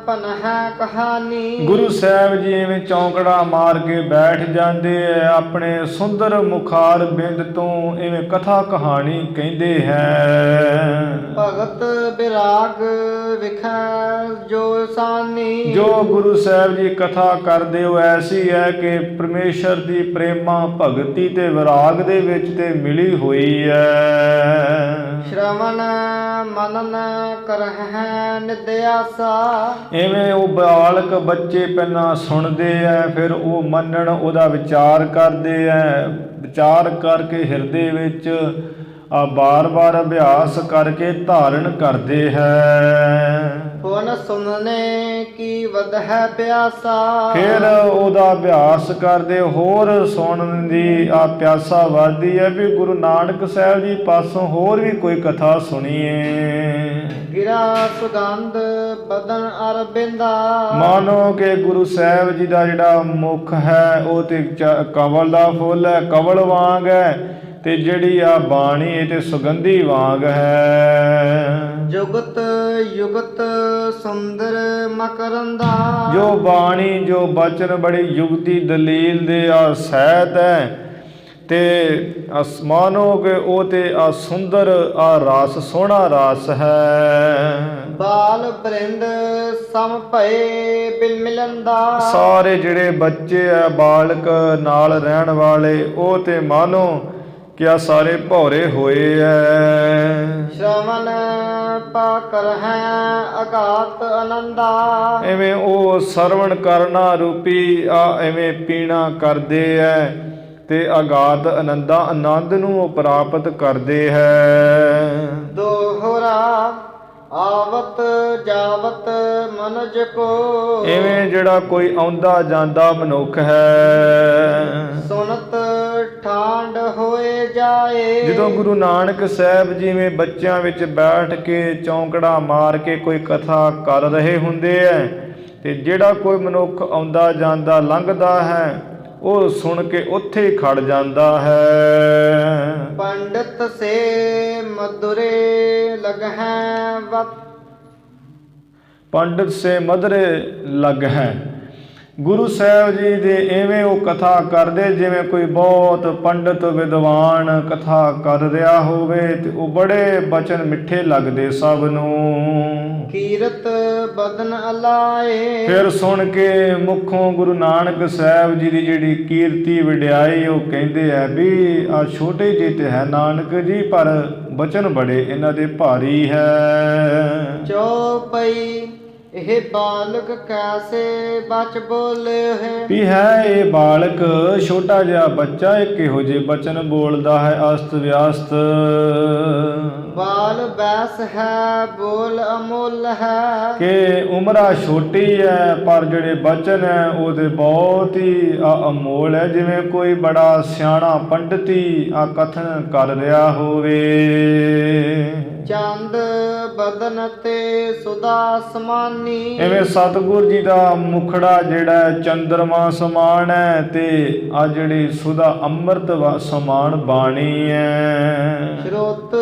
ਪਨਹਿ ਕਹਾਣੀ। ਗੁਰੂ ਸਾਹਿਬ ਜੀ ਐਵੇਂ ਚੌਂਕੜਾ ਮਾਰ ਕੇ ਬੈਠ ਜਾਂਦੇ ਐ, ਆਪਣੇ ਸੁੰਦਰ ਮੁਖਾਰ ਬਿੰਦ ਤੋਂ ਐਵੇਂ ਕਥਾ ਕਹਾਣੀ ਕਹਿੰਦੇ ਹੈ। ਭਗਤ ਬਿਰਾਗ ਵਿਖੈ ਜੋ ਸਾਨੀ। ਜੋ ਗੁਰੂ ਸਾਹਿਬ ਜੀ ਕਥਾ ਕਰਦੇ ਹੋ ਐਸੀ ਹੈ ਕਿ ਪਰਮੇਸ਼ਰ ਦੀ ਪ੍ਰੇਮਾ ਭਗਤੀ ਤੇ ਵਿਰਾਗ ਦੇ ਵਿੱਚ ਤੇ ਮਿਲੀ ਹੋਈ ਹੈ। ਸ਼ਰਵਣ ਮਨਨ ਕਰਹਿ ਨਿਦਿਆਸਾ। ਐਵੇਂ ਉਹ ਬਾਲਕ ਬੱਚੇ ਪਹਿਲਾਂ ਸੁਣਦੇ ਐ, ਫਿਰ ਉਹ ਮੰਨਣ ਉਹਦਾ ਵਿਚਾਰ ਕਰਦੇ ਐ, ਵਿਚਾਰ ਕਰਕੇ ਹਿਰਦੇ ਵਿੱਚ ਬਾਰ-ਬਾਰ ਅਭਿਆਸ ਕਰਕੇ ਧਾਰਨ ਕਰਦੇ ਹੈ। ਫੁਨ ਸੁਨਨੇ ਕੀ ਵਧਹਿ ਪਿਆਸਾ। ਫਿਰ ਉਹਦਾ ਅਭਿਆਸ ਕਰਦੇ ਹੋਰ ਸੁਣਨ ਦੀ ਪਿਆਸਾ ਵੱਧਦੀ ਹੈ ਵੀ ਗੁਰੂ ਨਾਨਕ ਸਾਹਿਬ ਜੀ ਪਾਸੋਂ ਹੋਰ ਵੀ ਕੋਈ ਕਥਾ ਸੁਣੀਏ। ਗਿਰਾ ਸੁਗੰਧ ਬਦਨ ਅਰਬਿੰਦਾ। ਮਾਨੋ ਕਿ ਗੁਰੂ ਸਾਹਿਬ ਜੀ ਦਾ ਜਿਹੜਾ ਮੁਖ ਹੈ ਉਹ ਤੇ ਕਵਲ ਦਾ ਫੁੱਲ ਹੈ, ਕਵਲ ਵਾਂਗ ਹੈ, ਤੇ ਜਿਹੜੀ ਬਾਣੀ ਇਹ ਤੇ ਸੁਗੰਧੀ ਵਾਂਗ ਹੈ। ਜੁਗਤ ਯੁਗਤ ਸੁੰਦਰ ਮਕਰੰਦਾ। ਜੋ ਬਾਣੀ ਜੋ ਬਚਨ ਬੜੀ ਯੁਗਤੀ ਦਲੀਲ ਦੇ ਸਹਿਤ ਹੈ, ਤੇ ਅਸਮਾਨੋ ਕੇ ਉਹ ਤੇ ਸੁੰਦਰ ਰਸ ਸੋਹਣਾ ਰਸ ਹੈ। ਬਾਲ ਬਰਿੰਦ ਸਮ ਭਏ ਬਿਲ ਮਿਲੰਦਾ। ਸਾਰੇ ਜਿਹੜੇ ਬੱਚੇ ਆ ਬਾਲਕ ਨਾਲ ਰਹਿਣ ਵਾਲੇ ਉਹ ਤੇ ਮਾਨੋ ਕਿਆ ਸਾਰੇ ਭੌਰੇ ਹੋਏ ਐ। ਸ਼ਰਵਣ ਪਾ ਕਰਹਿ ਅਗਾਤ ਆਨੰਦਾ। ਐਵੇਂ ਉਹ ਸਰਵਣ ਕਰਨਾ ਰੂਪੀ ਐਵੇਂ ਪੀਣਾ ਕਰਦੇ ਐ ਤੇ ਅਗਾਤ ਆਨੰਦ ਨੂੰ ਉਹ ਪ੍ਰਾਪਤ ਕਰਦੇ ਹੈ। ਦੋਹਰਾ ਆਵਤ ਜਾਵਤ ਮਨੁਜ ਕੋ। ਐਵੇਂ ਜਿਹੜਾ ਕੋਈ ਆਉਂਦਾ ਜਾਂਦਾ ਮਨੁੱਖ ਹੈ, ਸੁਨਤ ਠਾਂਡ ਹੋਏ ਜਾਏ। ਜਦੋਂ ਗੁਰੂ ਨਾਨਕ ਸਾਹਿਬ ਜਿਵੇਂ ਬੱਚਿਆਂ ਵਿੱਚ ਬੈਠ ਕੇ ਚੌਂਕੜਾ ਮਾਰ ਕੇ ਕੋਈ ਕਥਾ ਕਰ ਰਹੇ ਹੁੰਦੇ ਐ, ਤੇ ਜਿਹੜਾ ਕੋਈ ਮਨੁੱਖ ਆਉਂਦਾ ਜਾਂਦਾ ਲੰਘਦਾ ਹੈ ਉਹ ਸੁਣ ਕੇ ਉੱਥੇ ਹੀ ਖੜ ਜਾਂਦਾ ਹੈ। ਪੰਡਤ ਸੇ ਮਧੁਰੇ ਲਗਹਿ ਵਤ। ਪੰਡਤ ਸੇ ਮਧੁਰੇ ਲਗਹਿ। ਗੁਰੂ ਸਾਹਿਬ ਜੀ ਦੇ ਐਵੇਂ ਉਹ ਕਥਾ ਕਰਦੇ ਜਿਵੇਂ ਕੋਈ ਬਹੁਤ ਪੰਡਤ ਵਿਦਵਾਨ ਕਥਾ ਕਰ ਰਿਹਾ ਹੋਵੇ, ਤੇ ਉਹ ਬੜੇ ਬਚਨ ਮਿੱਠੇ ਲੱਗਦੇ ਸਭ ਨੂੰ। ਕੀਰਤ ਬਦਨ ਅਲਾਏ। ਫਿਰ ਸੁਣ ਕੇ ਮੁਖੋਂ ਗੁਰੂ ਨਾਨਕ ਸਾਹਿਬ ਜੀ ਦੀ ਜਿਹੜੀ ਕੀਰਤੀ ਵਡਿਆਈ ਉਹ ਕਹਿੰਦੇ ਆ ਵੀ ਛੋਟੇ ਜਿਹੇ ਤੇ ਹੈ ਨਾਨਕ ਜੀ, ਪਰ ਬਚਨ ਬੜੇ ਇਹਨਾਂ ਦੇ ਭਾਰੀ ਹੈ। ਚੌਪਈ ਇਹ ਬਾਲਕ ਕੈਸੇ ਬਚ ਬੋਲੇ ਹੈ। ਵੀ ਹੈ ਇਹ ਬਾਲਕ ਛੋਟਾ ਜਿਹਾ ਬੱਚਾ, ਇਹ ਕਿਹੋ ਜਿਹੇ ਬਚਨ ਬੋਲਦਾ ਹੈ ਅਸਤ ਵਿਅਸਤ। ਬਾਲ ਬੈਸ ਹੈ ਬੋਲ ਅਮੁੱਲ ਹੈ। ਕਿ ਉਮਰਾ ਛੋਟੀ ਹੈ ਪਰ ਜਿਹੜੇ ਬਚਨ ਹੈ ਉਹਦੇ ਬਹੁਤ ਹੀ ਅਮੋਲ ਹੈ, ਜਿਵੇਂ ਕੋਈ ਬੜਾ ਸਿਆਣਾ ਪੰਡਤੀ ਕਥਨ ਕਰ ਰਿਹਾ ਹੋਵੇ। ਚੰਦ ਬਦਨ ਤੇ ਸੁਦਾ ਸਮਾਨੀ। ਐਵੇਂ ਸਤਿਗੁਰ ਜੀ ਦਾ ਮੁਖੜਾ ਜਿਹੜਾ ਚੰਦਰਮਾ ਸਮਾਨ ਹੈ, ਤੇ ਜਿਹੜੀ ਸੁਦਾ ਅੰਮ੍ਰਿਤ ਸਮਾਨ ਬਾਣੀ ਹੈ। ਸ਼ਰੋਤ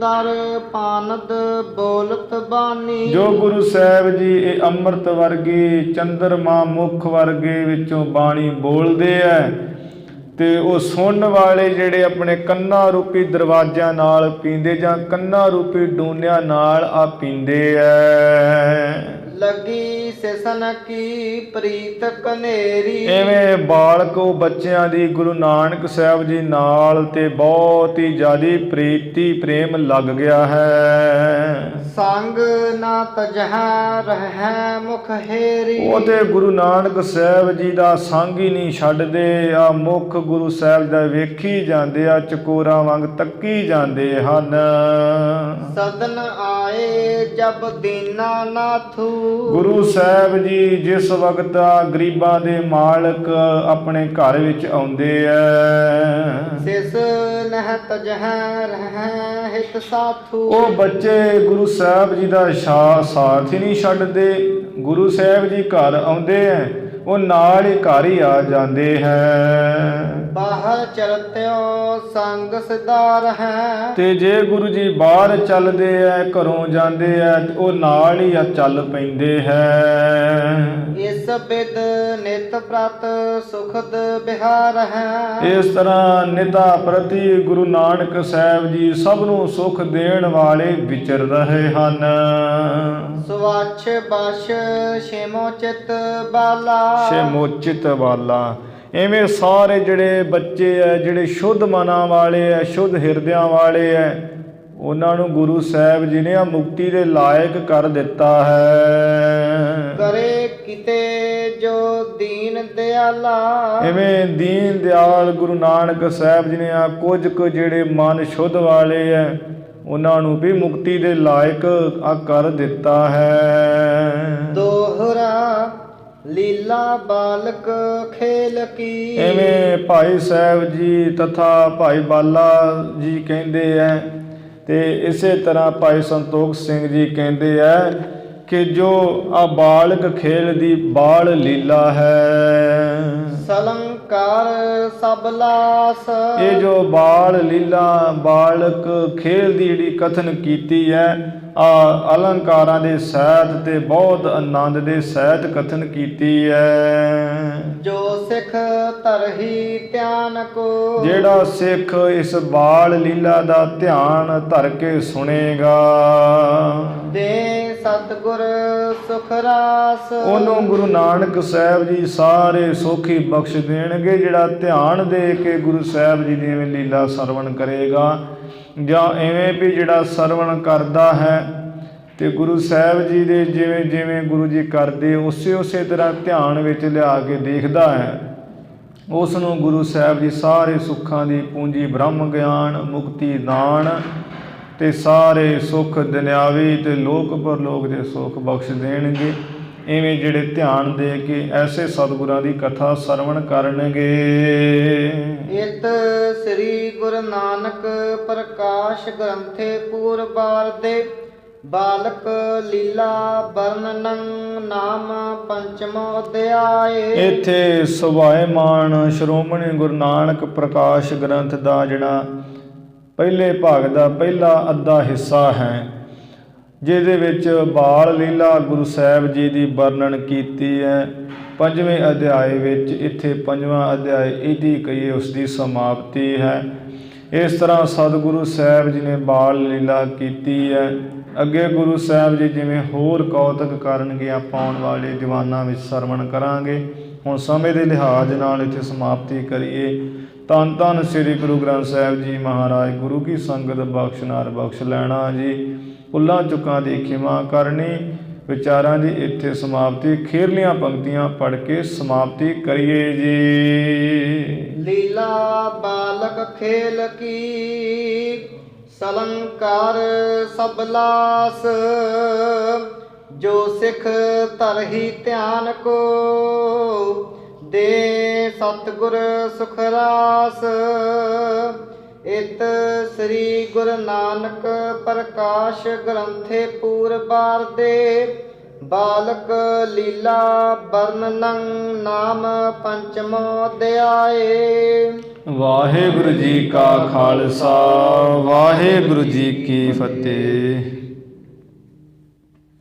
ਦਰ ਪਾਨਦ ਬੋਲਤ ਬਾਣੀ। ਜੋ ਗੁਰੂ ਸਾਹਿਬ ਜੀ ਇਹ ਅੰਮ੍ਰਿਤ ਵਰਗੀ ਚੰਦਰਮਾ ਮੁਖ ਵਰਗੇ ਵਿੱਚੋਂ ਬਾਣੀ ਬੋਲਦੇ ਐ, ਤੇ ਉਹ ਸੁਣਨ ਵਾਲੇ ਜਿਹੜੇ ਆਪਣੇ ਕੰਨਾਂ ਰੂਪੀ ਦਰਵਾਜ਼ਿਆਂ ਨਾਲ ਪੀਂਦੇ ਜਾਂ ਕੰਨਾਂ ਰੂਪੀ ਡੂਨਿਆਂ ਨਾਲ ਪੀਂਦੇ ਐ। ਲੱਗੀ ਸਿਸਨ ਕੀ ਪ੍ਰੀਤ ਕਨੇਰੀ। ਐਵੇਂ ਬਾਲਕ ਉਹ ਬੱਚਿਆਂ ਦੀ ਗੁਰੂ ਨਾਨਕ ਸਾਹਿਬ ਜੀ ਨਾਲ ਤੇ ਬਹੁਤ ਹੀ ਜ਼ਿਆਦੀ ਪ੍ਰੀਤੀ ਪ੍ਰੇਮ ਲੱਗ ਗਿਆ ਹੈ। ਸੰਗ ਨਾ ਤਜਹਿ ਰਹਿ ਮੁਖ ਹੇਰੀ। ਉਹ ਤੇ ਗੁਰੂ ਨਾਨਕ ਸਾਹਿਬ ਜੀ ਦਾ ਸੰਗ ਹੀ ਨਹੀਂ ਛੱਡਦੇ, ਮੁਖ ਗੁਰੂ ਸਾਹਿਬ ਦਾ ਵੇਖੀ ਜਾਂਦੇ ਚਕੋਰਾਂ ਵਾਂਗ ਤੱਕੀ ਜਾਂਦੇ ਹਨ। ਸਦਨ ਆਏ ਜਬ ਦੀਨਾ ਨਾਥੂ। ਗੁਰੂ ਸਾਹਿਬ ਜੀ ਜਿਸ ਵਕਤ ਗਰੀਬਾਂ ਦੇ ਮਾਲਕ ਆਪਣੇ ਘਰ ਵਿੱਚ ਆਉਂਦੇ ਐ, ਸਿਸ ਨਹਿ ਤਜਹਿ ਰਹਿ ਹਿਤ ਸਾਥੂ। ਉਹ ਬੱਚੇ ਗੁਰੂ ਸਾਹਿਬ ਜੀ ਦਾ ਸਾਥ ਹੀ ਨਹੀਂ ਛੱਡਦੇ। ਗੁਰੂ ਸਾਹਿਬ ਜੀ ਘਰ ਆਉਂਦੇ ਐ, ਉਹ ਨਾਲ ਹੀ ਘਰ ਹੀ ਆ ਜਾਂਦੇ ਹੈ। ਬਾਹਰ ਚਲਤਿਓ ਸੰਗ ਸਿਦਾਰ ਹੈ। ਤੇ ਜੇ ਗੁਰੂ ਜੀ ਬਾਹਰ ਚੱਲਦੇ ਐ, ਘਰੋਂ ਜਾਂਦੇ ਐ, ਤੇ ਉਹ ਨਾਲ ਹੀ ਆ ਚੱਲ ਪੈਂਦੇ ਹੈ। ਇਸ ਬਿਦ ਨਿਤ ਪ੍ਰਤ ਸੁਖਦ ਬਿਹਾਰ ਹੈ। ਇਸ ਤਰ੍ਹਾਂ ਨਿਤਾ ਪ੍ਰਤੀ ਗੁਰੂ ਨਾਨਕ ਸਾਹਿਬ ਜੀ ਸਭ ਨੂੰ ਸੁਖ ਦੇਣ ਵਾਲੇ ਵਿਚਰ ਰਹੇ ਹਨ। ਸੁਵਛ ਬਸ਼ ਛੇਮੋ ਚਿਤ ਬਾਲਾ। ਛੇਮੋਚਿਤ ਵਾਲਾ, ਇਵੇਂ ਸਾਰੇ ਜਿਹੜੇ ਬੱਚੇ ਐ, ਜਿਹੜੇ ਸ਼ੁੱਧ ਮਨਾਂ ਵਾਲੇ ਐ, ਸ਼ੁੱਧ ਹਿਰਦਿਆਂ ਵਾਲੇ ਐ, ਉਹਨਾਂ ਨੂੰ ਗੁਰੂ ਸਾਹਿਬ ਜੀ ਨੇ ਆ ਮੁਕਤੀ ਦੇ ਲਾਇਕ ਕਰ ਦਿੱਤਾ ਹੈ। ਕਰੇ ਕਿਤੇ ਜੋ ਦੀਨ ਦਿਆਲਾ। ਇਵੇਂ ਦੀਨ ਦਿਆਲ ਗੁਰੂ ਨਾਨਕ ਸਾਹਿਬ ਜੀ ਨੇ ਆ ਕੁਝ ਕੁ ਜਿਹੜੇ ਮਨ ਸ਼ੁੱਧ ਵਾਲੇ ਐ, ਉਹਨਾਂ ਨੂੰ ਵੀ ਮੁਕਤੀ ਦੇ ਲਾਇਕ ਆ ਕਰ ਦਿੱਤਾ ਹੈ। ਦੋਹਰਾ ਲੀਲਾ ਬਾਲਕ ਖੇਲ ਕੀ। ਇਵੇਂ ਭਾਈ ਸਾਹਿਬ ਜੀ ਤਥਾ ਭਾਈ ਬਾਲਾ ਜੀ ਕਹਿੰਦੇ ਐ, ਤੇ ਇਸੇ ਤਰ੍ਹਾਂ ਭਾਈ ਸੰਤੋਖ ਸਿੰਘ ਜੀ ਕਹਿੰਦੇ ਐ ਕਿ ਜੋ ਆ ਬਾਲਕ ਖੇਲ ਦੀ ਬਾਲ ਲੀਲਾ ਹੈ। ਸਲੰਕਾਰ ਸਭ ਲਾਸ। ਇਹ ਜੋ ਬਾਲ ਲੀਲਾ ਬਾਲਕ ਖੇਲ ਦੀ ਜਿਹੜੀ ਕਥਨ ਕੀਤੀ ਹੈ, ਆ ਅਲੰਕਾਰਾਂ ਦੇ ਸਹਿਤ ਤੇ ਬਹੁਤ ਆਨੰਦ ਦੇ ਸਹਿਤ ਕਥਨ ਕੀਤੀ ਹੈ। ਜੋ ਸਿੱਖ ਧਰਹੀ ਧਿਆਨ ਕੋ। ਜਿਹੜਾ ਸਿੱਖ ਇਸ ਬਾਲ ਲੀਲਾ ਦਾ ਧਿਆਨ ਧਰ ਕੇ ਸੁਣੇਗਾ, ਦੇ ਸਤਿਗੁਰ ਸੁਖ ਰਾਸ। ਉਹਨੂੰ ਗੁਰੂ ਨਾਨਕ ਸਾਹਿਬ ਜੀ ਸਾਰੇ ਸੁੱਖ ਹੀ ਬਖਸ਼ ਦੇਣਗੇ। ਜਿਹੜਾ ਧਿਆਨ ਦੇ ਕੇ ਗੁਰੂ ਸਾਹਿਬ ਜੀ ਦੀ ਲੀਲਾ ਸਰਵਣ ਕਰੇਗਾ, ਜਾਂ ਐਵੇਂ ਵੀ ਜਿਹੜਾ ਸਰਵਣ ਕਰਦਾ ਹੈ ਤੇ ਗੁਰੂ ਸਾਹਿਬ ਜੀ ਦੇ ਜਿਵੇਂ ਜਿਵੇਂ ਗੁਰੂ ਜੀ ਕਰਦੇ ਉਸੇ ਤਰ੍ਹਾਂ ਧਿਆਨ ਵਿੱਚ ਲਿਆ ਕੇ ਦੇਖਦਾ ਹੈ, ਉਸ ਨੂੰ ਗੁਰੂ ਸਾਹਿਬ ਜੀ ਸਾਰੇ ਸੁੱਖਾਂ ਦੀ ਪੂੰਜੀ ਬ੍ਰਹਮ ਗਿਆਨ ਮੁਕਤੀ ਦਾਨ ਤੇ ਸਾਰੇ ਸੁੱਖ ਦੁਨਿਆਵੀ ਤੇ ਲੋਕ ਪਰਲੋਕ ਦੇ ਸੁੱਖ ਬਖਸ਼ ਦੇਣਗੇ। ਇਵੇਂ ਜਿਹੜੇ ਧਿਆਨ ਦੇ ਕੇ ਐਸੇ ਸਤਿਗੁਰਾਂ ਦੀ ਕਥਾ ਸਰਵਣ ਕਰਨਗੇ। ਇਤ ਸ੍ਰੀ ਗੁਰੂ ਨਾਨਕ ਪ੍ਰਕਾਸ਼ ਗ੍ਰੰਥੇ ਪੂਰਬਾਰ ਦੇ ਬਾਲਕ ਲੀਲਾ ਵਰਣਨੰ ਨਾਮ ਪੰਚਮੋ ਅਧਿਆਏ। ਇੱਥੇ ਸੁਭਾਏਮਾਨ ਸ਼੍ਰੋਮਣੀ ਗੁਰੂ ਨਾਨਕ ਪ੍ਰਕਾਸ਼ ਗ੍ਰੰਥ ਦਾ ਜਿਹੜਾ ਪਹਿਲੇ ਭਾਗ ਦਾ ਪਹਿਲਾ ਅੱਧਾ ਹਿੱਸਾ ਹੈ, ਜਿਹਦੇ ਵਿੱਚ ਬਾਲ ਲੀਲਾ ਗੁਰੂ ਸਾਹਿਬ ਜੀ ਦੀ ਵਰਣਨ ਕੀਤੀ ਹੈ। ਪੰਜਵੇਂ ਅਧਿਆਏ ਵਿੱਚ ਇੱਥੇ ਪੰਜਵਾਂ ਅਧਿਆਏ ਇਹਦੀ ਕਹੀਏ ਉਸ ਦੀ ਸਮਾਪਤੀ ਹੈ। ਇਸ ਤਰ੍ਹਾਂ ਸਤਿਗੁਰੂ ਸਾਹਿਬ ਜੀ ਨੇ ਬਾਲ ਲੀਲਾ ਕੀਤੀ ਹੈ। ਅੱਗੇ ਗੁਰੂ ਸਾਹਿਬ ਜੀ ਜਿਵੇਂ ਹੋਰ ਕੌਤਕ ਕਰਨਗੇ ਆਪਾਂ ਆਉਣ ਵਾਲੇ ਦੀਵਾਨਾਂ ਵਿੱਚ ਸਰਵਣ ਕਰਾਂਗੇ। ਹੁਣ ਸਮੇਂ ਦੇ ਲਿਹਾਜ਼ ਨਾਲ ਇੱਥੇ ਸਮਾਪਤੀ ਕਰੀਏ। ਧੰਨ ਧੰਨ ਸ੍ਰੀ ਗੁਰੂ ਗ੍ਰੰਥ ਸਾਹਿਬ ਜੀ ਮਹਾਰਾਜ। ਗੁਰੂ ਕੀ ਸੰਗਤ ਬਖਸ਼ਨਾਰ ਬਖਸ਼ ਲੈਣਾ ਜੀ। ਭੁੱਲਾਂ ਚੁੱਕਾਂ ਦੀ ਖਿਮਾ ਕਰਨੀ। ਵਿਚਾਰਾਂ ਦੀ ਇੱਥੇ ਸਮਾਪਤੀ। ਖੀਰਲੀਆਂ ਪੰਕਤੀਆਂ ਪੜ੍ਹ ਕੇ ਸਮਾਪਤੀ ਕਰੀਏ ਜੀ। ਲੀਲਾ ਬਾਲਕ ਖੇਲ ਕੀ ਸਲੰਕਾਰ ਸਭ ਲਾਸ। ਜੋ ਸਿੱਖ ਧਰਹੀ ਧਿਆਨ ਕੋ ਦੇ ਸਤਿਗੁਰ ਸੁਖ ਰਾਸ। ਇਤ ਸ੍ਰੀ ਗੁਰੂ ਨਾਨਕ ਪ੍ਰਕਾਸ਼ ਗ੍ਰੰਥੇ ਪੂਰਬਾਰ ਦੇ ਬਾਲਕ ਲੀਲਾ ਵਰਣਨੰ ਨਾਮ ਪੰਚਮੋ ਅਧਿਆਏ। ਵਾਹਿਗੁਰੂ ਜੀ ਕਾ ਖਾਲਸਾ, ਵਾਹਿਗੁਰੂ ਜੀ ਕੀ ਫਤਿਹ।